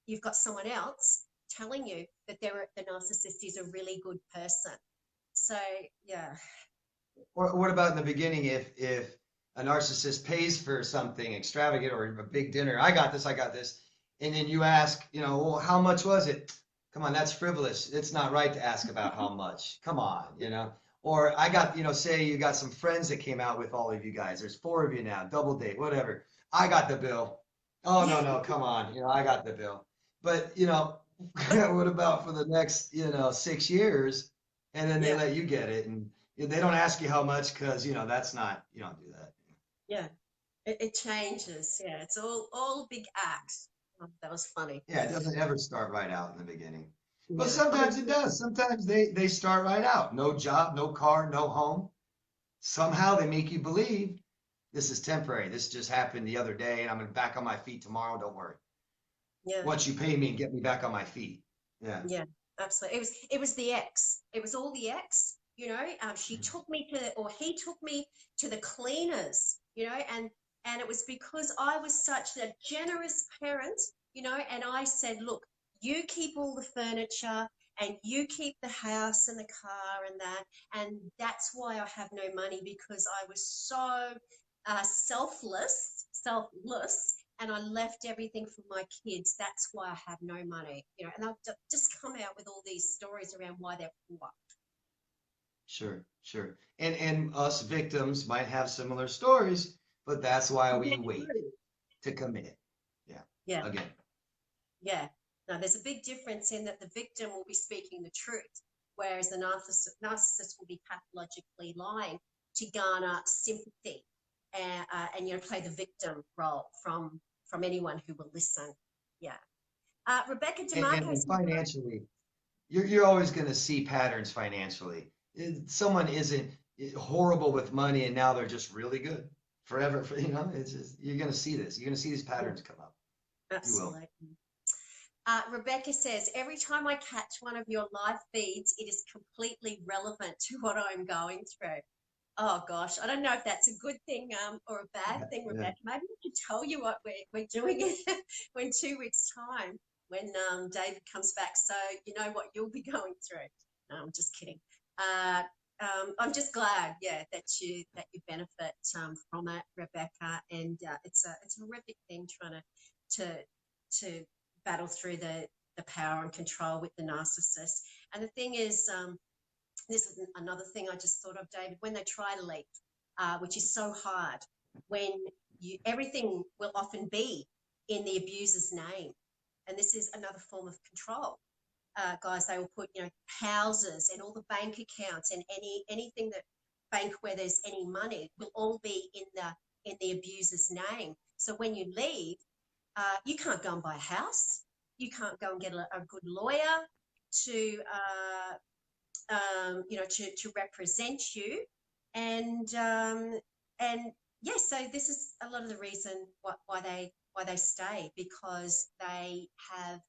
you've got someone else telling you that the narcissist is a really good person. So yeah, Or what about in the beginning if a narcissist pays for something extravagant or a big dinner, I got this, and then you ask, well, how much was it? Come on, that's frivolous. It's not right to ask about how much. Come on. Or I got, say you got some friends that came out with all of you guys. There's four of you now, double date, whatever. I got the bill. Oh no, no, come on, I got the bill. But what about for the next, 6 years, and then they yeah, let you get it, and they don't ask you how much because that's not you don't do that. yeah. It changes. Yeah, it's all big acts. Oh, that was funny. Yeah, it doesn't ever start right out in the beginning. But Yeah, I mean, sometimes it does. Sometimes they start right out. No job, no car, no home. Somehow they make you believe This is temporary. This just happened the other day, and I'm gonna be back on my feet tomorrow. Don't worry. Yeah. Once you pay me and get me back on my feet. Yeah. Yeah, absolutely. It was the ex. It was all the ex. She took me to, or he took me to the cleaners. And it was because I was such a generous parent. And I said, look, you keep all the furniture and you keep the house and the car and that. And that's why I have no money, because I was so selfless, and I left everything for my kids. That's why I have no money. And they'll just come out with all these stories around why they're poor. Sure, sure. And us victims might have similar stories, but that's why Yeah, we wait true. to commit. Yeah. Yeah, Again. yeah. Now, there's a big difference in that the victim will be speaking the truth, whereas the narcissist will be pathologically lying to garner sympathy, and play the victim role from anyone who will listen. Yeah. Rebecca DeMarco And says, financially, you're always going to see patterns financially. Someone isn't horrible with money and now they're just really good forever. It's just you're going to see this. You're going to see these yeah, patterns come up. You will. absolutely. Rebecca says, every time I catch one of your live feeds, it is completely relevant to what I'm going through. Oh gosh, I don't know if that's a good thing or a bad Yeah, thing, yeah. Rebecca. Maybe we could tell you what we're doing in 2 weeks' time when David comes back, so you know what you'll be going through. No, I'm just kidding. Uh, I'm just glad, yeah, that you benefit from it, Rebecca. And it's a horrific thing trying to battle through the power and control with the narcissist. And the thing is, this is another thing I just thought of, David, when they try to leave, which is so hard, when everything will often be in the abuser's name. And this is another form of control. Guys, they will put, houses and all the bank accounts and anything that bank where there's any money will all be in the abuser's name. So when you leave, you can't go and buy a house. You can't go and get a good lawyer to to represent you, and yes, so this is a lot of the reason why they stay, because they have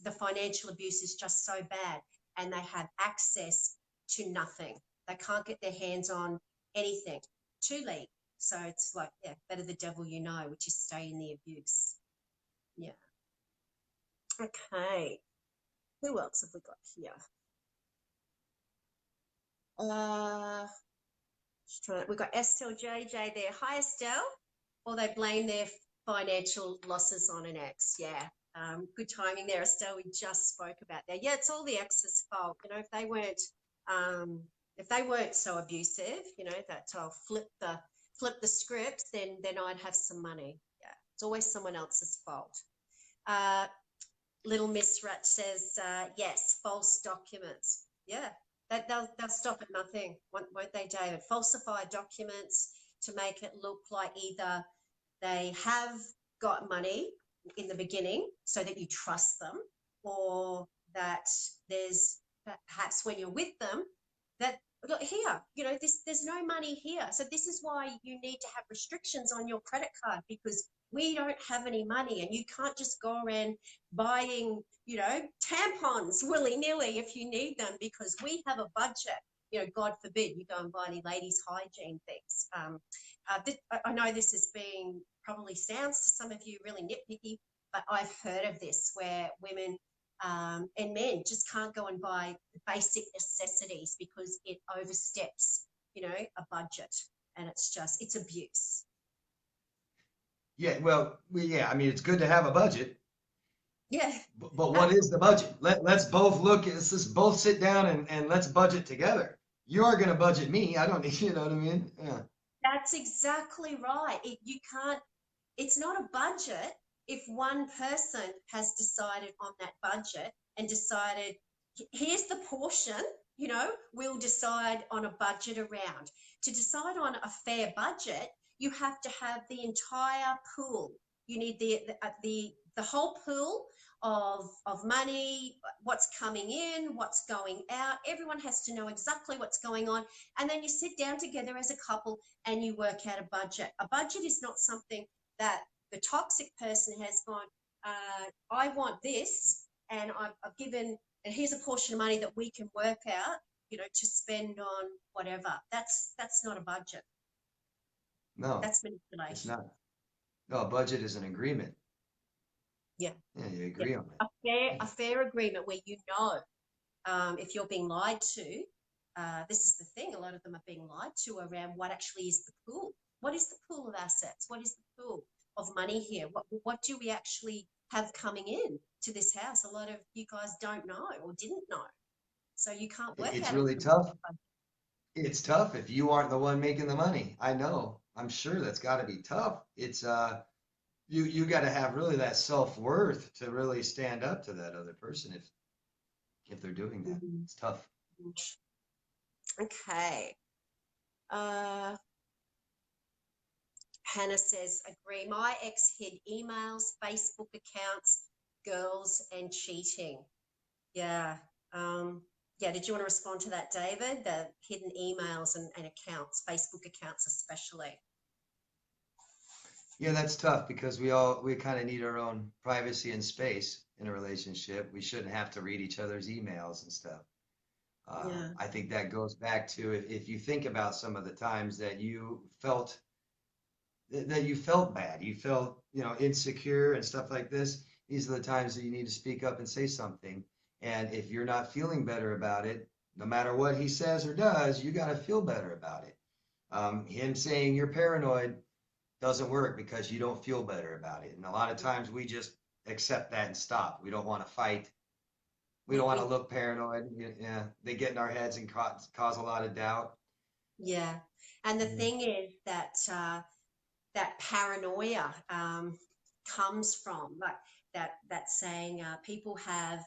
the financial abuse is just so bad, and they have access to nothing. They can't get their hands on anything to leave. So it's like, yeah, better the devil you know, which is stay in the abuse. Yeah. Okay. Who else have we got here? Uh, we've got Estelle JJ there. Hi, Estelle. Or they blame their financial losses on an ex. Yeah. Good timing there, Estelle. We just spoke about that. Yeah, it's all the ex's fault. If they weren't so abusive, that I'll flip the script, then I'd have some money. Yeah, it's always someone else's fault. Uh, Little Miss Rat says, yes, false documents. Yeah, they'll stop at nothing, won't they, David? Falsify documents to make it look like either they have got money in the beginning so that you trust them, or that there's perhaps when you're with them that, look here, there's no money here. So this is why you need to have restrictions on your credit card, because we don't have any money, and you can't just go around buying, tampons willy-nilly if you need them, because we have a budget. God forbid you go and buy any ladies' hygiene things. I know this is being, probably sounds to some of you really nitpicky, but I've heard of this where women and men just can't go and buy basic necessities because it oversteps, a budget, and it's abuse. Yeah, well, yeah, I mean, it's good to have a budget, Yeah. but what is the budget? Let's both let's just both sit down and let's budget together. You are going to budget me. I don't need, you know what I mean? Yeah. That's exactly right. It's not a budget if one person has decided on that budget and decided, here's the portion, we'll decide on a budget around. To decide on a fair budget, you have to have the entire pool. You need the whole pool of money, what's coming in, what's going out. Everyone has to know exactly what's going on. And then you sit down together as a couple and you work out a budget. A budget is not something that the toxic person has gone, I want this, and I've given, and here's a portion of money that we can work out, to spend on whatever. That's not a budget. No, That's it's manipulation. not. No, a budget is an agreement. Yeah. Yeah, you Yeah. agree on it. A fair agreement where if you're being lied to. This is the thing, a lot of them are being lied to around what actually is the pool. What is the pool of assets? What is the pool of money here? What do we actually have coming in to this house? A lot of you guys don't know or didn't know. So you can't work It's out a really real tough. It's tough if you aren't the one making the money. I know. I'm sure that's got to be tough. It's you got to have really that self-worth to really stand up to that other person if they're doing that. Mhm. It's tough. Okay. Hannah says, agree. My ex hid emails, Facebook accounts, girls, and cheating. Yeah. Yeah. Did you want to respond to that, David? The hidden emails and accounts, Facebook accounts especially. Yeah, that's tough because we kind of need our own privacy and space in a relationship. We shouldn't have to read each other's emails and stuff. Yeah. I think that goes back to if you think about some of the times that you felt bad, you felt, insecure and stuff like this. These are the times that you need to speak up and say something. And if you're not feeling better about it, no matter what he says or does, you got to feel better about it. Him saying you're paranoid doesn't work because you don't feel better about it. And a lot of times we just accept that and stop. We don't want to fight. We don't want to We look paranoid. Yeah, they get in our heads and cause a lot of doubt. yeah. And the Yeah, thing is that that paranoia comes from like that saying people have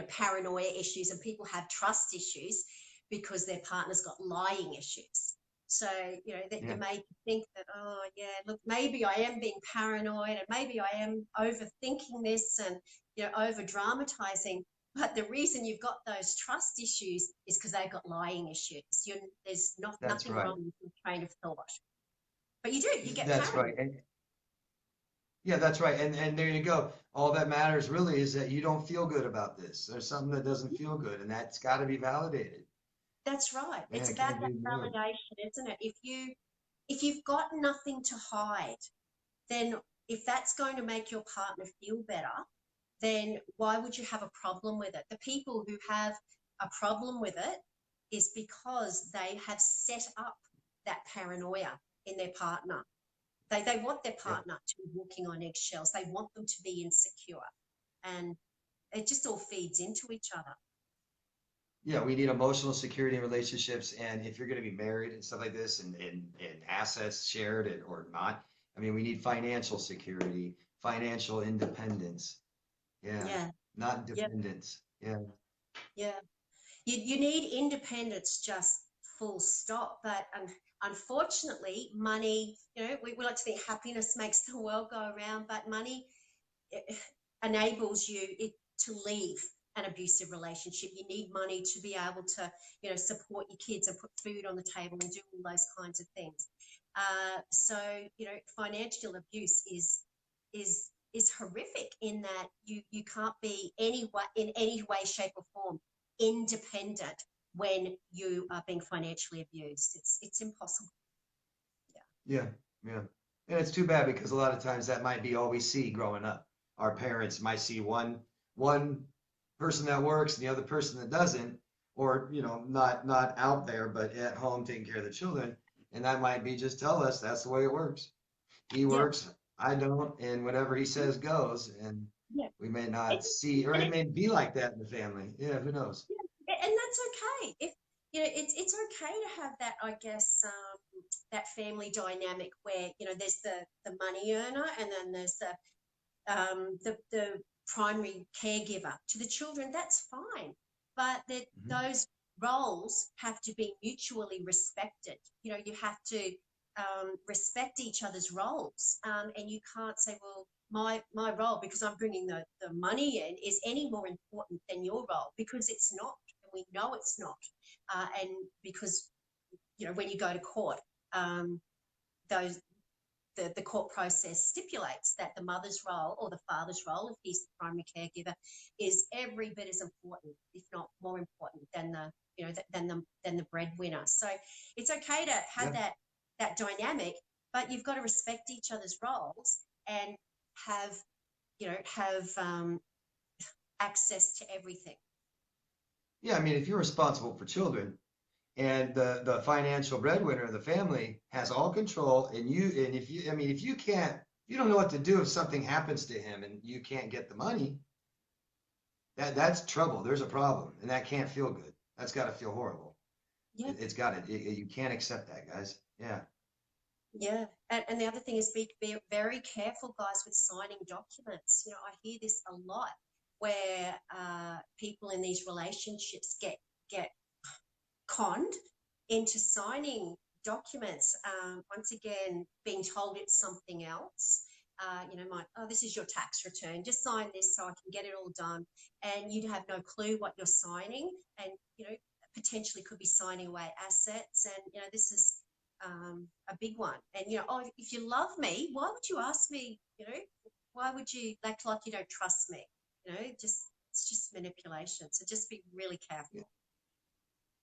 paranoia issues and people have trust issues because their partner's got lying issues. So that yeah, you may think that, oh yeah, look, maybe I am being paranoid and maybe I am overthinking this and over dramatizing. But the reason you've got those trust issues is because they've got lying issues. There's that's nothing right. wrong with your train of thought. But you get That's paranoid. right. And yeah, that's right. And there you go. All that matters really is that you don't feel good about this. There's something that doesn't feel good, and that's got to be validated. That's right. Yeah, It's it about can't be that ignored. validation, isn't it? If you've got nothing to hide, then if that's going to make your partner feel better, then why would you have a problem with it? The people who have a problem with it is because they have set up that paranoia in their partner. They want their Yeah. partner to be walking on eggshells. They want them to be insecure. And it just all feeds into each other. Yeah, we need emotional security in relationships. And if you're going to be married and stuff like this and assets shared or not, I mean, we need financial security, financial independence. Yeah, Yeah. not Yeah. dependence. Yeah, Yeah. You need independence, just full stop. But unfortunately, money, we like to think happiness makes the world go around, but money eh, enables to leave an abusive relationship. You need money to be able to, support your kids and put food on the table and do all those kinds of things. So, financial abuse is horrific in that you can't be in any way, shape, or form independent when you are being financially abused. It's impossible. yeah, yeah. And it's too bad because a lot of times that might be all we see growing up. Our parents might see one person that works and the other person that doesn't, or not out there, but at home taking care of the children. And that might be just tell us that's the way it works. He Yeah, works, I don't, and whatever he says goes. And yeah. we may not It's, see, or and it it's may be like that in the family. Yeah, who knows? yeah, and that's okay. If it's okay to have that, I guess, that family dynamic where there's the money earner and then there's the primary caregiver to the children. That's fine, but that Mhm. those roles have to be mutually respected. You have to respect each other's roles, and you can't say, well, my role, because I'm bringing the money in, is any more important than your role? Because it's not, and we know it's not. And because, when you go to court, um, those the court process stipulates that the mother's role or the father's role, if he's the primary caregiver, is every bit as important, if not more important, than the breadwinner. So it's okay to have Yeah. that dynamic, but you've got to respect each other's roles and have access to everything. Yeah, I mean, if you're responsible for children and the financial breadwinner of the family has all control, and if you, I mean, if you can't, you don't know what to do if something happens to him and you can't get the money, that's trouble. There's a problem, and that can't feel good. That's got to feel horrible. Yeah. It's got to, you can't accept that, guys. Yeah. Yeah, and the other thing is be very careful, guys, with signing documents. I hear this a lot, where people in these relationships get conned into signing documents. Once again, being told it's something else. This is your tax return. Just sign this so I can get it all done. And you'd have no clue what you're signing, and potentially could be signing away assets. And this is a big one. And if you love me, why would you ask me? Why would you act like you don't trust me? It's just manipulation. So just be really careful.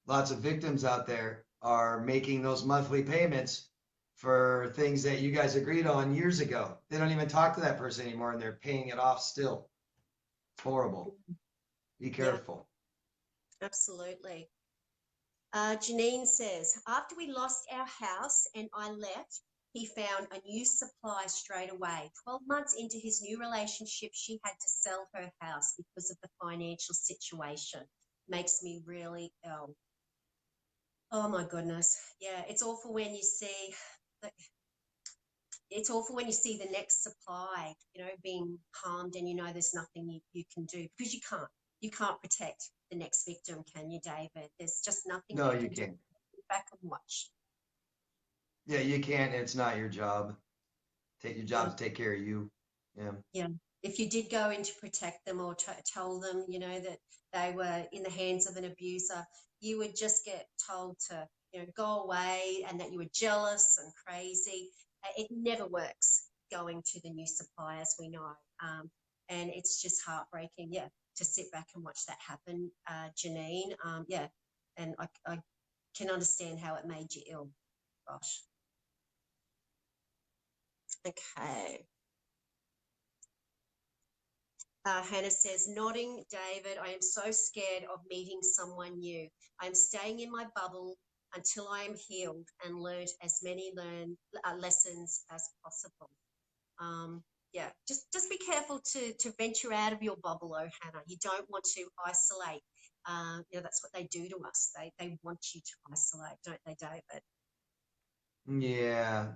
Lots of victims out there are making those monthly payments for things that you guys agreed on years ago. They don't even talk to that person anymore, and they're paying it off still. It's horrible. Be Yeah, careful. absolutely. Janine says, after we lost our house and I left, he found a new supply straight away. 12 months into his new relationship, she had to sell her house because of the financial situation. Makes me really ill. Oh my goodness. Yeah, it's awful when you see the next supply, being harmed, and there's nothing you can do, because you can't protect the next victim, can you, David? There's just nothing No, you you can do. can't. Sit back and watch. Yeah, you can't. It's not your job. Take your Yeah. job to take care of you. Yeah. Yeah. If you did go in to protect them, or tell them, that they were in the hands of an abuser, you would just get told to, go away, and that you were jealous and crazy. It never works going to the new supply, as we know. And it's just heartbreaking, yeah, to sit back and watch that happen, Janine. Yeah. And I can understand how it made you ill. Gosh. Okay. Hannah says, nodding, David, I am so scared of meeting someone new. I'm staying in my bubble until I am healed and learned as many lessons as possible. Yeah, just be careful to venture out of your bubble, oh, Hannah. You don't want to isolate. That's what they do to us. They want you to isolate, don't they, David? Yeah.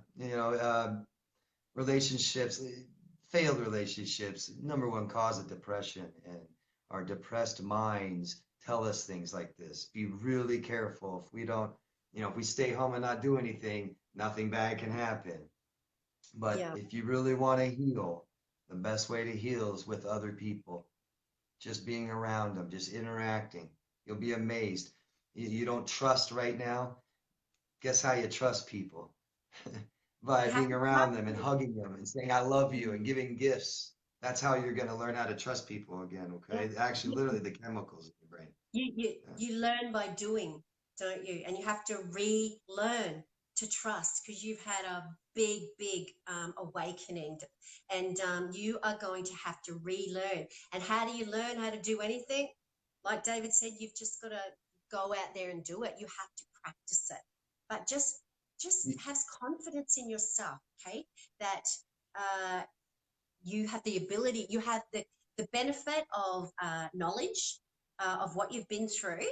Relationships, failed relationships, number one cause of depression, and our depressed minds tell us things like this. Be really careful. If we don't, if we stay home and not do anything, nothing bad can happen. But Yeah. if you really want to heal, the best way to heal is with other people. Just being around them, just interacting. You'll be amazed. You don't trust right now. Guess how you trust people? By You have being to around trust them and them. hugging them and saying, I love you, and giving gifts. That's how you're going to learn how to trust people again, Yeah. okay? Actually, literally, the chemicals in your brain. Yeah. You learn by doing, don't you? And you have to relearn to trust, because you've had a big awakening, and you are going to have to relearn. And how do you learn how to do anything? Like David said, you've just got to go out there and do it. You have to practice it, but just have confidence in yourself, okay? That you have the ability, you have the benefit of knowledge of what you've been through,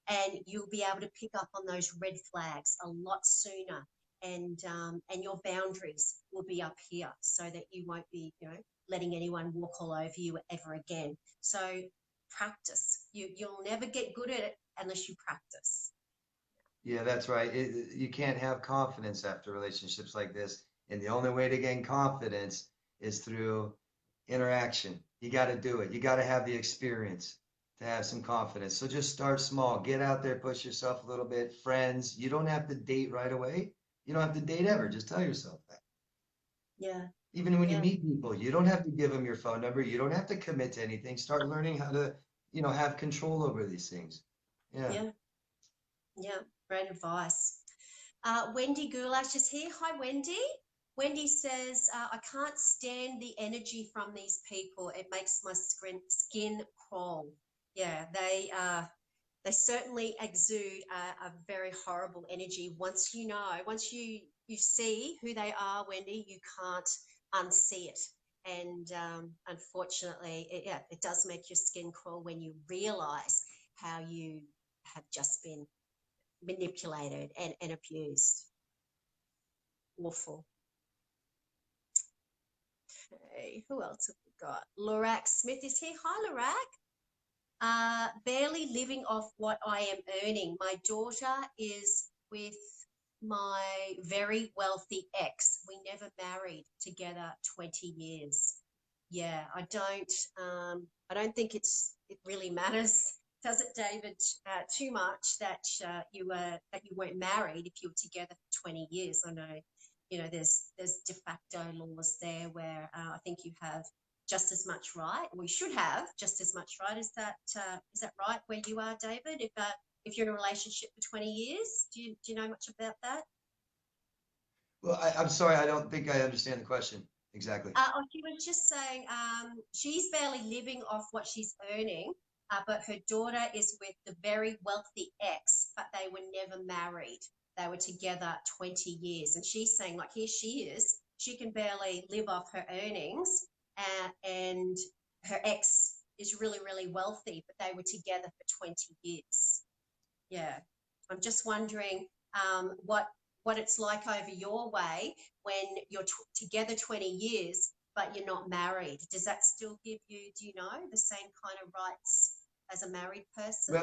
and you'll be able to pick up on those red flags a lot sooner, and your boundaries will be up here, so that you won't be, letting anyone walk all over you ever again. So practice. You'll never get good at it unless you practice. Yeah, that's right. You can't have confidence after relationships like this. And the only way to gain confidence is through interaction. You got to do it. You got to have the experience to have some confidence. So just start small. Get out there, push yourself a little bit. Friends, you don't have to date right away. You don't have to date ever. Just tell yourself that. Yeah. Even when you Yeah. meet people, you don't have to give them your phone number. You don't have to commit to anything. Start learning how to, have control over these things. Yeah. Yeah. Yeah. Great advice. Wendy Goulash is here. Hi, Wendy. Wendy says, I can't stand the energy from these people. It makes my skin crawl. Yeah, they certainly exude a very horrible energy. Once once you see who they are, Wendy, you can't unsee it. And unfortunately, it does make your skin crawl when you realize how you have just been manipulated and abused. Awful. Okay, who else have we got? Lorac Smith is here. Hi, Lorac. Barely living off what I am earning. My daughter is with my very wealthy ex. We never married together 20 years. Yeah, I don't think it really matters, does it, David, too much that you weren't married if you were together for 20 years. I know, there's de facto laws there where I think you have just as much right. We should have just as much right. Is that right where you are, David? If you're in a relationship for 20 years, do you know much about that? Well, I'm sorry. I don't think I understand the question exactly. She was just saying she's barely living off what she's earning, but her daughter is with the very wealthy ex, but they were never married. They were together 20 years. And she's saying, like, here she is. She can barely live off her earnings, and her ex is really, really wealthy, but they were together for 20 years. Yeah. I'm just wondering what it's like over your way when you're together 20 years, but you're not married. Does that still give you, do you know, the same kind of rights as a married person?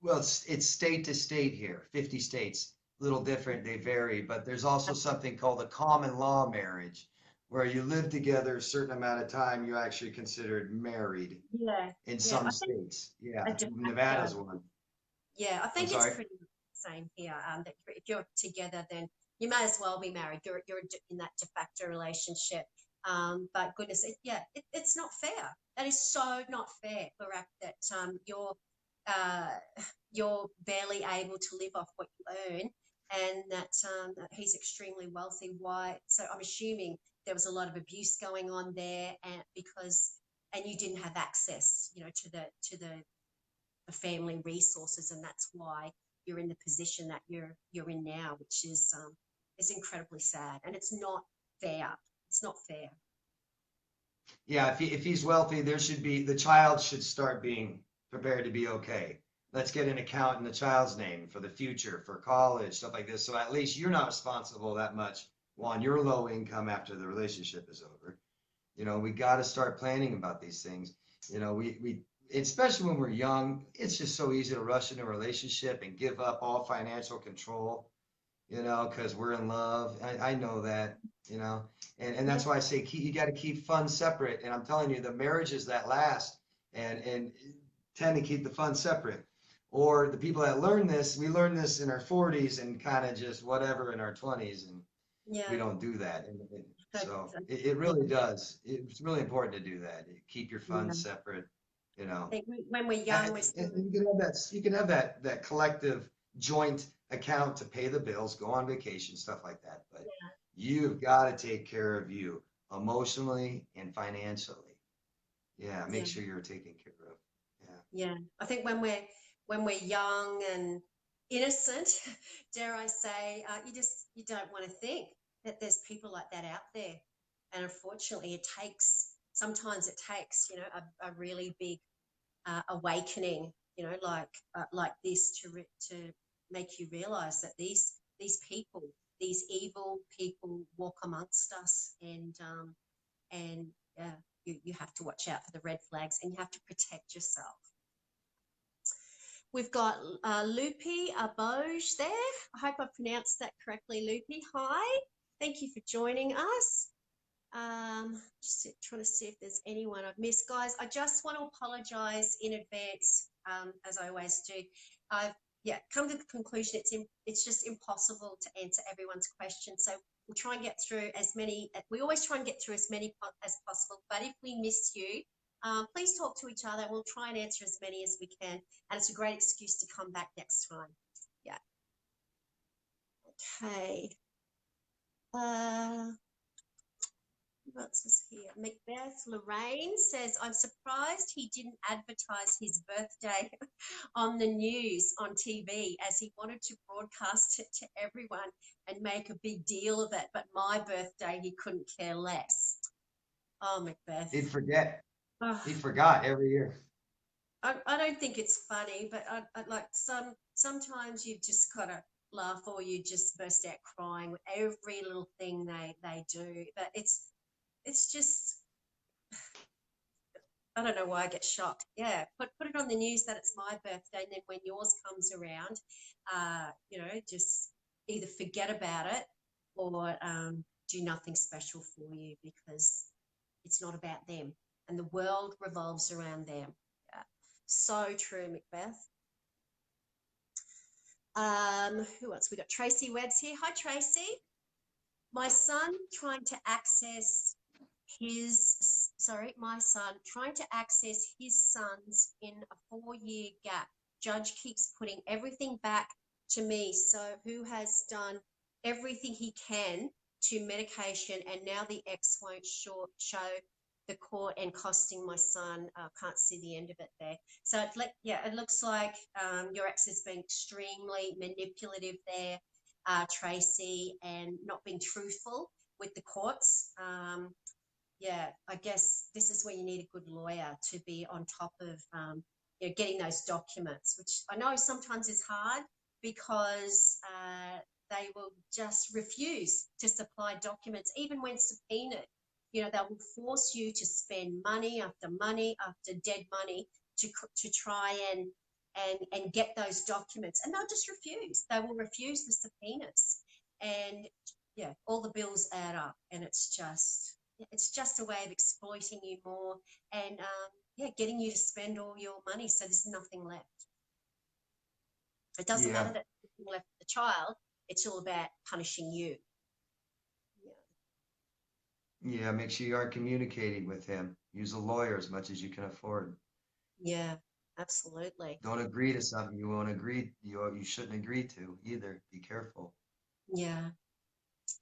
Well, it's state to state here, 50 states, a little different, they vary, but there's also something called a common law marriage, where you live together a certain amount of time, you're actually considered married Yeah, in yeah. some I think states. a Yeah, de Nevada's facto. one. Yeah, I I'm think it's sorry? pretty much the same here. That if you're together, then you may as well be married. You're in that de facto relationship. But goodness, it's not fair. That is so not fair, Barack, that uh, you're barely able to live off what you earn, and that he's extremely wealthy. Why? So I'm assuming there was a lot of abuse going on there, and you didn't have access, the family resources, and that's why you're in the position that you're in now, which is incredibly sad, and it's not fair. It's not fair. Yeah, if he's wealthy, the child should start being prepared to be okay. Let's get an account in the child's name for the future, for college, stuff like this. So at least you're not responsible that much on your low income after the relationship is over. We got to start planning about these things. We especially when we're young, it's just so easy to rush into a relationship and give up all financial control, because we're in love. I know that, and Yeah, that's why I say you got to keep fun separate. And I'm telling you, the marriages that last and tend to keep the fun separate. Or the people that we learn this in our 40s and kind of just whatever in our 20s, and we yeah. don't do that. And So, so so, it yeah, really does. It's really important to do that. Keep your yeah. funds separate, I think when we're And young, we're still. you can have that collective joint account to pay the bills, go on vacation, stuff like that. But you've got to take care of you emotionally and financially. Yeah, Yeah, make sure you're taken care of. Yeah. yeah. I think when we're young and innocent, dare I say, you don't want to think that there's people like that out there, and unfortunately, sometimes it takes a really big awakening, like this to make you realize that these evil people walk amongst us, and you have to watch out for the red flags, and you have to protect yourself. We've got Lupi Aboj there. I hope I pronounced that correctly, Lupi. Hi, thank you for joining us. Just trying to see if there's anyone I've missed. Guys, I just want to apologise in advance, as I always do. I've come to the conclusion it's just impossible to answer everyone's questions. So we'll try and get through as many. We always try and get through as many as possible. But if we miss you, please talk to each other. We'll try and answer as many as we can, and it's a great excuse to come back next time. Yeah. Okay. What's this here? Macbeth Lorraine says, I'm surprised he didn't advertise his birthday on the news on TV, as he wanted to broadcast it to everyone and make a big deal of it. But my birthday, he couldn't care less. Oh, Macbeth. He'd forget. Oh, He forgot every year. I don't think it's funny, but I like sometimes you've just got to laugh, or you just burst out crying with every little thing they do. But it's just, I don't know why I get shocked. Yeah, put it on the news that it's my birthday, and then when yours comes around, just either forget about it or do nothing special for you, because it's not about them, and the world revolves around them. Yeah. So true, Macbeth. Who else? We got Tracy Webbs here. Hi, Tracy. My son trying to access my son trying to access his sons in a 4-year gap. Judge keeps putting everything back to me. So who has done everything he can to medication, and now the ex won't show the court and costing my son. Can't see the end of it there. So it looks like your ex has been extremely manipulative there, Tracy, and not being truthful with the courts. I guess this is where you need a good lawyer to be on top of getting those documents, which I know sometimes is hard, because they will just refuse to supply documents, even when subpoenaed. They will force you to spend money after dead money to try and get those documents, and they'll just refuse. They will refuse the subpoenas, and all the bills add up, and it's just a way of exploiting you more, and getting you to spend all your money, so there's nothing left. It doesn't matter that there's nothing left for the child. It's all about punishing you. Yeah, make sure you aren't communicating with him. Use a lawyer as much as you can afford. Yeah, absolutely. Don't agree to something you shouldn't agree to either. Be careful. Yeah.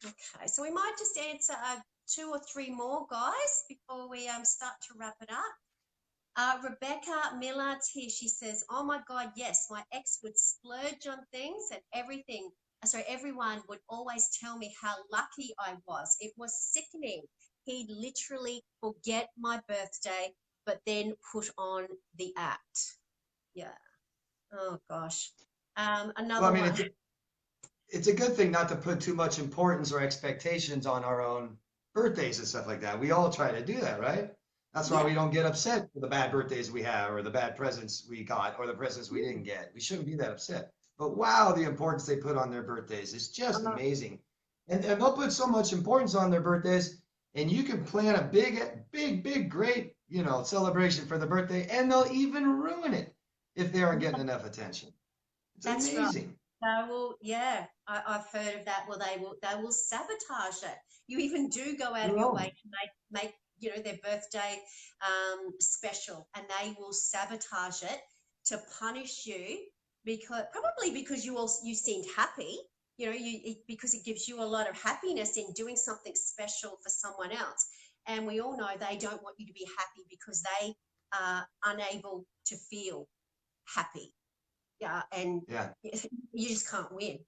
Okay, so we might just answer 2 or 3 more, guys, before we start to wrap it up. Rebecca Millard's here. She says, oh my God, yes, my ex would splurge on things, and everyone would always tell me how lucky I was. It was sickening. He'd literally forget my birthday, but then put on the act. Yeah. Oh gosh. Another one. It's a good thing not to put too much importance or expectations on our own birthdays and stuff like that. We all try to do that, right? That's why we don't get upset for the bad birthdays we have, or the bad presents we got, or the presents we didn't get. We shouldn't be that upset. But wow, the importance they put on their birthdays is just amazing. And they'll put so much importance on their birthdays, and you can plan a big, great, celebration for the birthday, and they'll even ruin it if they aren't getting enough attention. It's amazing. Right. They will, I've heard of that. Well, they will sabotage it. You even do go out of your way to make their birthday special, and they will sabotage it to punish you, because you seemed happy, because it gives you a lot of happiness in doing something special for someone else. And we all know they don't want you to be happy, because they are unable to feel happy. Yeah, and you just can't win.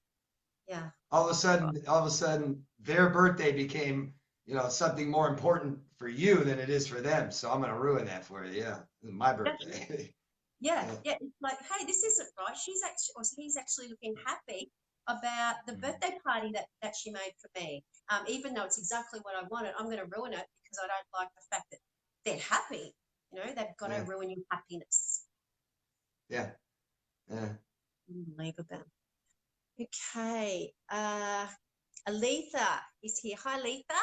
Yeah. All of a sudden, their birthday became, something more important for you than it is for them. So I'm going to ruin that for you. Yeah, this is my birthday. Yeah. It's like, hey, this isn't right. He's actually looking happy about the birthday party that she made for me. Even though it's exactly what I wanted, I'm going to ruin it because I don't like the fact that they're happy. They've got to ruin your happiness. Yeah. Yeah. Unbelievable. Okay. Aletha is here. Hi, Aletha.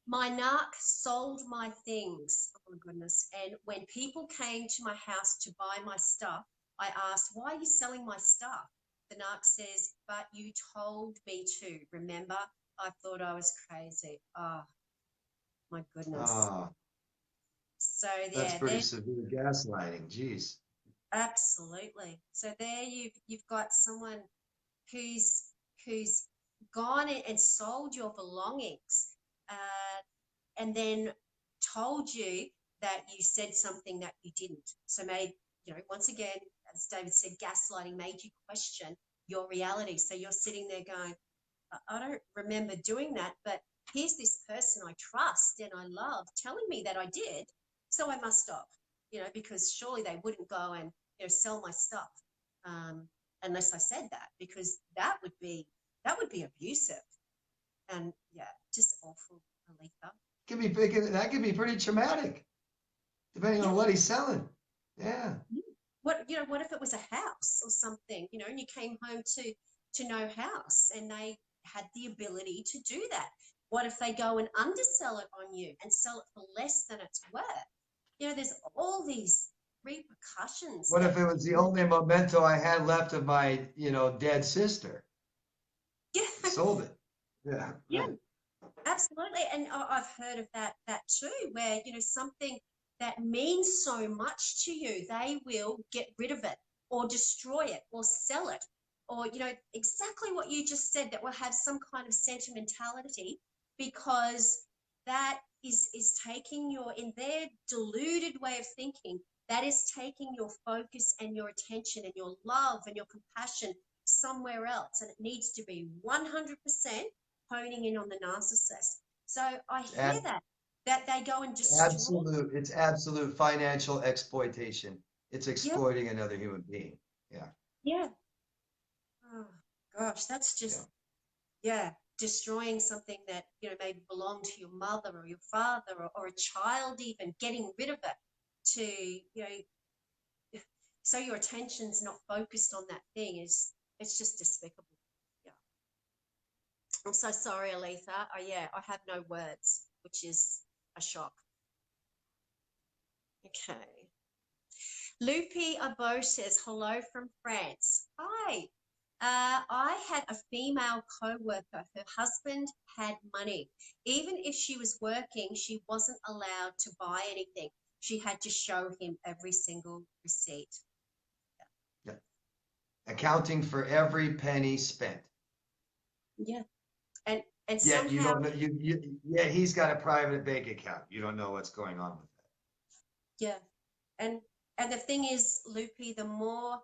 my narc sold my things. Oh my goodness. And when people came to my house to buy my stuff, I asked, why are you selling my stuff? The narc says, but you told me to. Remember? I thought I was crazy. Oh my goodness. Ah, So that's yeah, pretty severe gaslighting. Jeez. absolutely. So there you've got someone who's who's gone and sold your belongings, and then told you that you said something that you didn't. So made, once again, as David said, gaslighting made you question your reality. So you're sitting there going, I don't remember doing that, but here's this person I trust and I love telling me that I did, so I must stop, because surely they wouldn't go and sell my stuff, unless I said that, because that would be abusive, and yeah, just awful, Aletha. That could be pretty traumatic, depending Yeah. on what he's selling. Yeah. What if it was a house or something, and you came home to no house and they had the ability to do that? What if they go and undersell it on you and sell it for less than it's worth? There's all these repercussions What that, if it was the only memento I had left of my, dead sister? yeah, Sold it. Yeah. yeah, Right. absolutely. And I've heard of that too, where, something that means so much to you, they will get rid of it or destroy it or sell it, or, exactly what you just said, that will have some kind of sentimentality, because that is taking in their deluded way of thinking, that is taking your focus and your attention and your love and your compassion somewhere else. And it needs to be 100% honing in on the narcissist. So I hear that they go and destroy. It's absolute financial exploitation. It's Yeah, exploiting another human being. Yeah. yeah. Oh gosh, that's Yeah. just, yeah, destroying something that maybe belonged to your mother or your father, or a child, even getting rid of it to so your attention's not focused on that thing, is it's just despicable. Yeah, I'm so sorry, Aletha. Oh yeah, I have no words, which is a shock. Okay. Lupi Abo says, hello from France. Hi. I had a female co-worker. Her husband had money. Even if she was working, she wasn't allowed to buy anything. She had to show him every single receipt. Yeah. Accounting for every penny spent. Yeah. And Yet you somehow, don't know yet he's got a private bank account. You don't know what's going on with yeah. And the thing is, Lupi, the more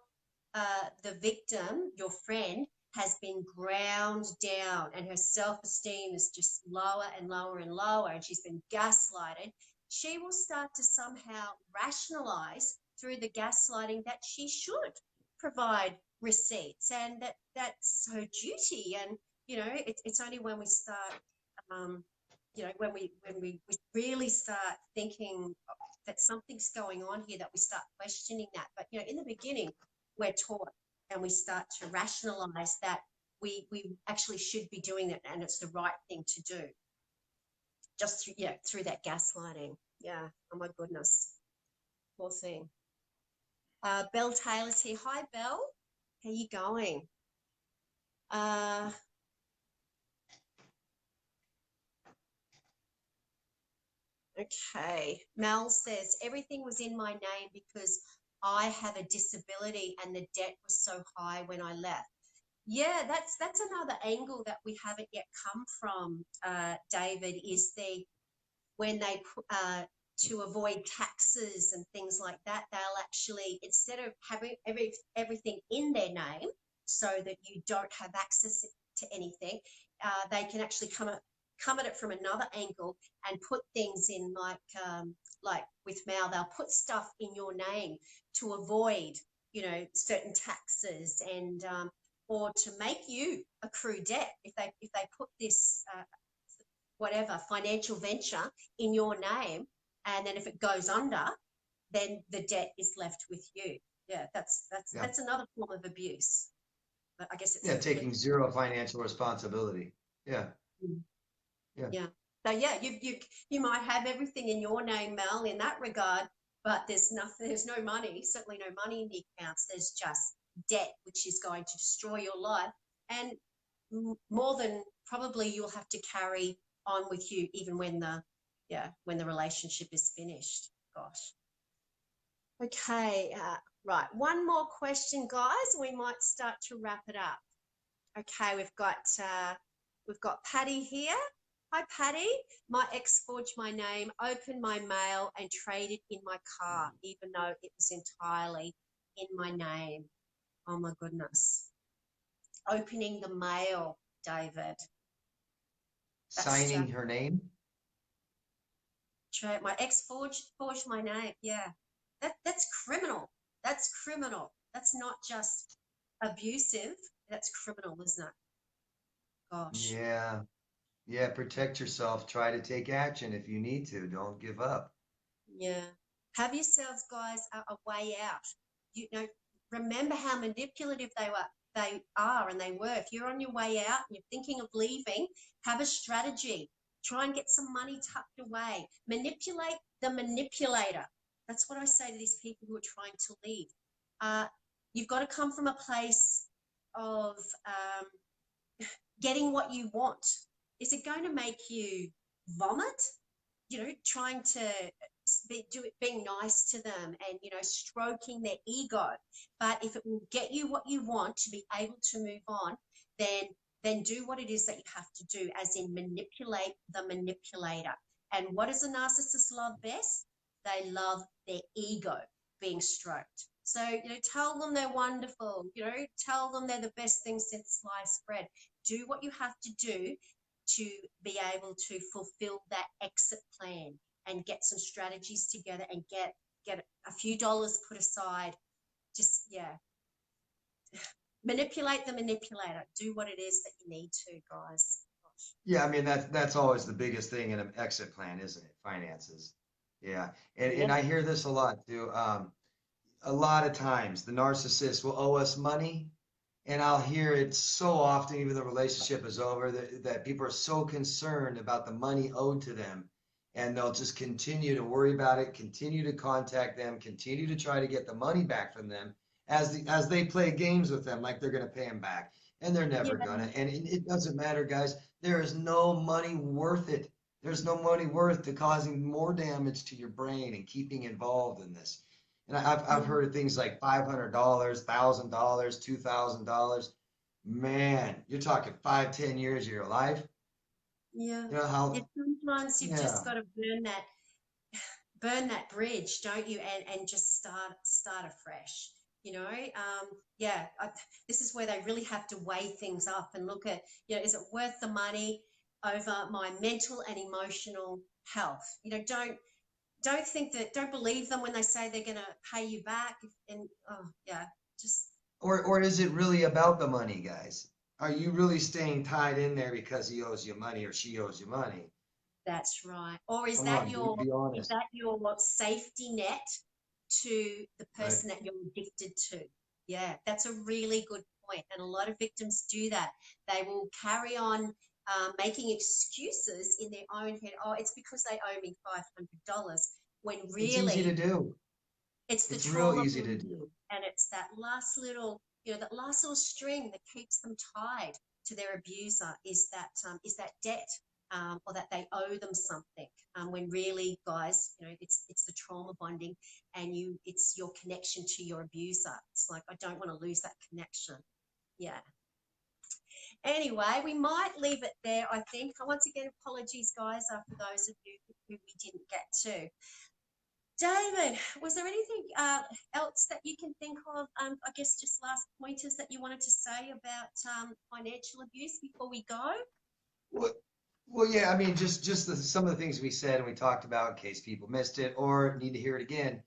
the victim, your friend, has been ground down and her self-esteem is just lower and lower and lower, and she's been gaslighted, she will start to somehow rationalize through the gaslighting that she should provide receipts, and that's her duty. And it's only when we start, um, when we really start thinking that something's going on here, that we start questioning that. But in the beginning, we're taught and we start to rationalize that we actually should be doing it, and it's the right thing to do, just through that gaslighting. Yeah. Oh my goodness, poor thing. Belle Taylor's here. Hi, Belle. How you going? uh okay, Mel says, everything was in my name because I have a disability and the debt was so high when I left. Yeah, that's another angle that we haven't yet come from, David, is when they to avoid taxes and things like that, they'll actually, instead of having everything in their name so that you don't have access to anything, they can actually come at it from another angle and put things in, like with Mal, they'll put stuff in your name to avoid certain taxes, and or to make you accrue debt if they put this whatever financial venture in your name, and then if it goes under, then the debt is left with you. Yeah, that's that. Yeah. that's another form of abuse, but I guess it's Yeah, taking zero financial responsibility. Yeah. Mm. Yeah. Yeah. So yeah, you might have everything in your name, Mel, in that regard, but there's nothing, there's no money, certainly no money in the accounts. There's just debt, which is going to destroy your life, and more than probably you'll have to carry on with you even when the relationship is finished. Gosh. Okay, right. One more question, guys. We might start to wrap it up. Okay, we've got Patty here. Hi, Patty. My ex forged my name, opened my mail, and traded in my car, even though it was entirely in my name. Oh my goodness. Opening the mail, David. That's Signing her name. my ex forged my name. Yeah, that's criminal. That's criminal. That's not just abusive. That's criminal, isn't it? Gosh. Yeah. Yeah, protect yourself. Try to take action if you need to. Don't give up. Yeah. Have yourselves, guys, a way out. You know, remember how manipulative they are and they were. If you're on your way out and you're thinking of leaving, have a strategy. Try and get some money tucked away. Manipulate the manipulator. That's what I say to these people who are trying to leave. You've got to come from a place of getting what you want. Is it going to make you vomit? Trying to being nice to them and, stroking their ego. But if it will get you what you want to be able to move on, then do what it is that you have to do, as in manipulate the manipulator. And what does a narcissist love best? They love their ego being stroked. So, tell them they're wonderful, tell them they're the best thing since sliced bread. Do what you have to do to be able to fulfill that exit plan and get some strategies together and get a few dollars put aside. Just, manipulate the manipulator. Do what it is that you need to, guys. Gosh. Yeah, I mean that's always the biggest thing in an exit plan, isn't it? Finances. Yeah. And Yeah. I hear this a lot too. A lot of times the narcissist will owe us money, and I'll hear it so often, even the relationship is over, that people are so concerned about the money owed to them, and they'll just continue to worry about it, continue to contact them, continue to try to get the money back from them as they play games with them like they're going to pay them back, and they're Yeah. never gonna. And it doesn't matter, guys. There is no money worth it. There's no money worth to causing more damage to your brain and keeping involved in this. And I've heard of things like $500, $1,000, $2,000. Man, you're talking 5, 10 years of your life. Yeah. You know how? Sometimes you've Yeah. just got to burn that bridge, don't you? And just start afresh. Yeah. This is where they really have to weigh things up and look at, is it worth the money over my mental and emotional health? Don't believe them when they say they're going to pay you back. And oh yeah, just Or is it really about the money, guys? Are you really staying tied in there because he owes you money or she owes you money? that's right. Or is Come that on, your be is honest. that your safety net to the Right. person that you're addicted to? Yeah, that's a really good point. And a lot of victims do that. They will carry on making excuses in their own head. Oh, it's because they owe me $500, when It's easy to really do. it's the It's real trauma easy to bonding, do. and it's that last little string that keeps them tied to their abuser, is that debt, or that they owe them something. When really, guys, it's the trauma bonding, and it's your connection to your abuser. It's like, I don't want to lose that connection. Yeah. Anyway, we might leave it there, I think. Once again, apologies, guys, for those of you who we didn't get to. David, was there anything else that you can think of? I guess just last pointers that you wanted to say about financial abuse before we go? Well, well, yeah. I mean, just some of the things we said and we talked about in case people missed it or need to hear it again.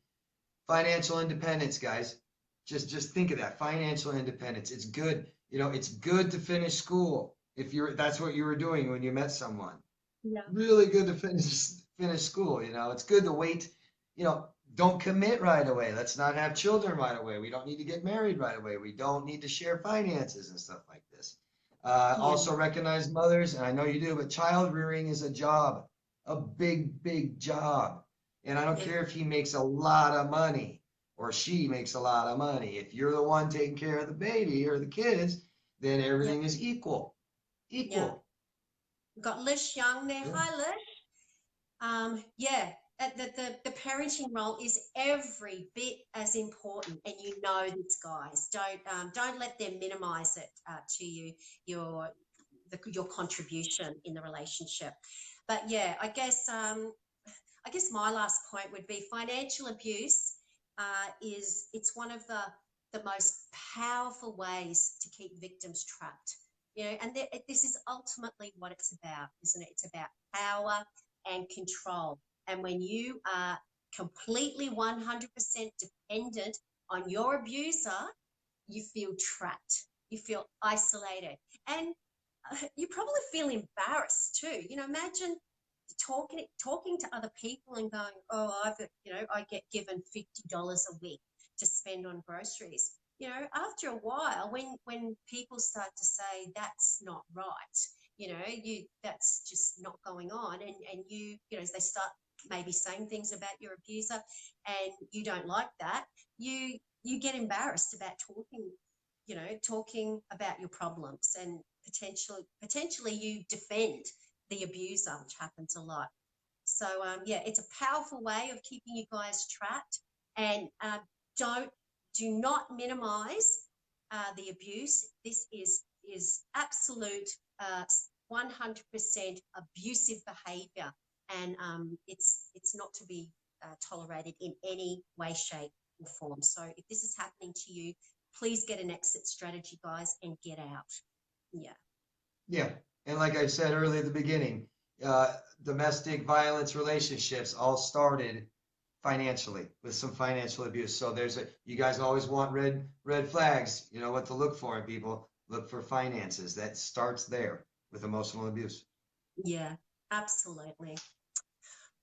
Financial independence, guys. Just think of that. Financial independence. It's good. It's good to finish school if that's what you were doing when you met someone. Yeah. Really good to finish school. It's good to wait. Don't commit right away. Let's not have children right away. We don't need to get married right away. We don't need to share finances and stuff like this. Yeah. Also recognize mothers, and I know you do, but child rearing is a job, a big, big job. And I don't Yeah. care if he makes a lot of money or she makes a lot of money. If you're the one taking care of the baby or the kids, then Yeah. everything is equal. Yeah. Equal. We've got Lish Young there. Yeah. Hi, Lish. Yeah, the parenting role is every bit as important, and you know this, guys. Don't let them minimize it to you, your your contribution in the relationship. But yeah, I guess my last point would be financial abuse is it's one of the most powerful ways to keep victims trapped. You know, and this is ultimately what it's about, isn't it? It's about power and control. And when you are completely 100% dependent on your abuser, you feel trapped, you feel isolated, and you probably feel embarrassed too. You know, imagine talking to other people and going, oh, I get given $50 a week to spend on groceries. You know, after a while, when people start to say that's not right, that's just not going on, and they start maybe saying things about your abuser, and you don't like that, you get embarrassed about talking about your problems, and potentially you defend the abuser, which happens a lot. So yeah, it's a powerful way of keeping you guys trapped, and don't do not minimize the abuse. This is absolute 100% abusive behaviour, and it's not to be tolerated in any way, shape, or form. So if this is happening to you, please get an exit strategy, guys, and get out. Yeah. Yeah. And like I said earlier at the beginning, domestic violence relationships all started financially with some financial abuse. So you guys always want red flags, you know what to look for in people. Look for finances. That starts there with emotional abuse. Yeah, absolutely.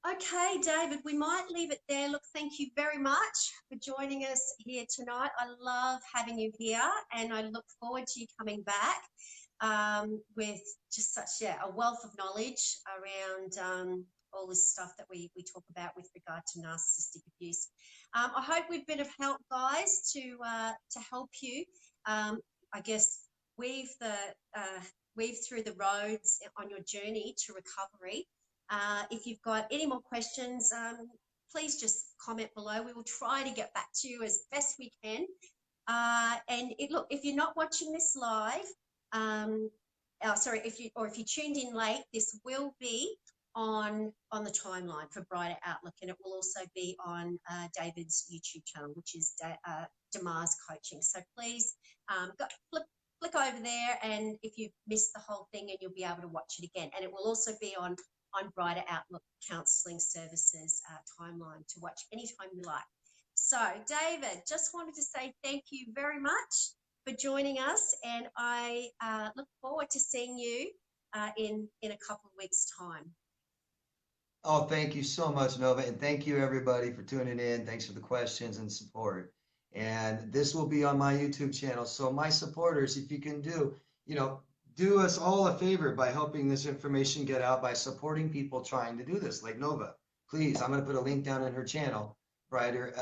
Okay, David, we might leave it there. Look, thank you very much for joining us here tonight. I love having you here, and I look forward to you coming back with just such a wealth of knowledge around all this stuff that we talk about with regard to narcissistic abuse. I hope we've been of help, guys, to help you. I guess weave weave through the roads on your journey to recovery. If you've got any more questions, please just comment below. We will try to get back to you as best we can. Look, if you're not watching this live, sorry, if you tuned in late, this will be on the timeline for Brighter Outlook, and it will also be on David's YouTube channel, which is Damar's Coaching. So please flick over there, and if you've missed the whole thing, and you'll be able to watch it again. And it will also be on Brighter Outlook Counselling Services timeline to watch anytime you like. So, David, just wanted to say thank you very much for joining us, and I look forward to seeing you in a couple of weeks' time. Oh, thank you so much, Nova, and thank you everybody for tuning in. Thanks for the questions and support. And this will be on my YouTube channel. So my supporters, if you can do us all a favor by helping this information get out by supporting people trying to do this, like Nova. Please, I'm going to put a link down in her channel, Brighter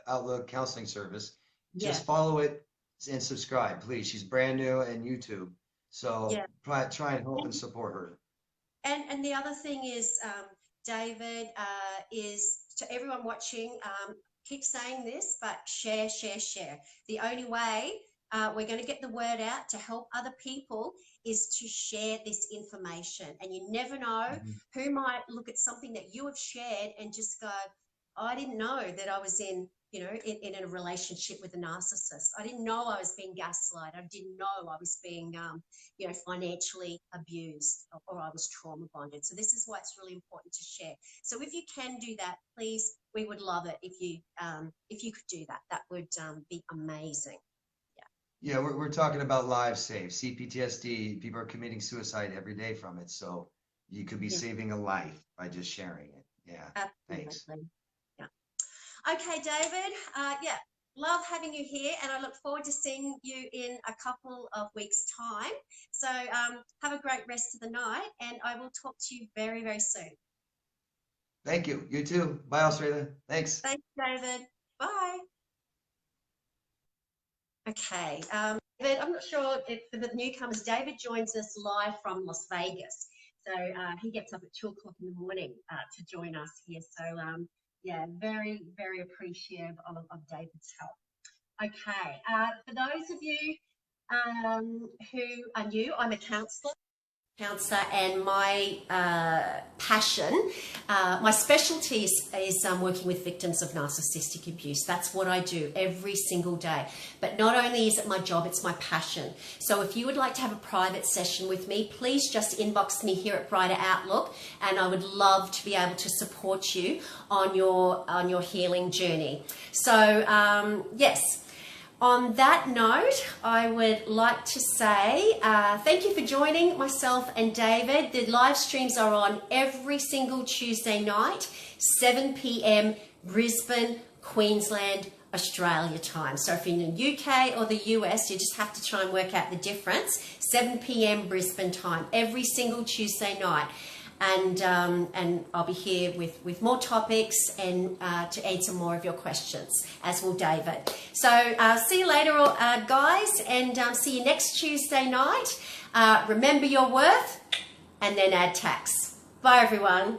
Outlook Counseling Service. Just follow it and subscribe, please. She's brand new in YouTube. So try and help and support her. And the other thing is, David, is to everyone watching, keep saying this, but share, share, share. The only way we're going to get the word out to help other people is to share this information. And you never know who might look at something that you have shared and just go, I didn't know that I was in a relationship with a narcissist. I didn't know I was being gaslighted. I didn't know I was being, financially abused, or I was trauma bonded. So this is why it's really important to share. So if you can do that, please, we would love it if you could do that. That would be amazing. Yeah, we're talking about lives saved, CPTSD. People are committing suicide every day from it. So you could be saving a life by just sharing it. Yeah. Absolutely. Thanks. Yeah. Okay, David. Love having you here, and I look forward to seeing you in a couple of weeks' time. So have a great rest of the night, and I will talk to you very, very soon. Thank you. You too. Bye, Australia. Thanks. Thanks, David. Bye. Okay. David, I'm not sure if for the newcomers, David joins us live from Las Vegas. So he gets up at 2 o'clock in the morning to join us here. So yeah, very, very appreciative of David's help. Okay, for those of you who are new, I'm a counsellor, and my passion, my specialty is working with victims of narcissistic abuse. That's what I do every single day. But not only is it my job, it's my passion. So if you would like to have a private session with me, please just inbox me here at Brighter Outlook, and I would love to be able to support you on your healing journey. So yes. On that note, I would like to say thank you for joining myself and David. The live streams are on every single Tuesday night, 7 p.m. Brisbane, Queensland, Australia time. So if you're in the UK or the US, you just have to try and work out the difference. 7 p.m. Brisbane time, every single Tuesday night. And I'll be here with more topics and to answer more of your questions, as will David. So see you later, guys, and see you next Tuesday night. Remember your worth, and then add tax. Bye, everyone.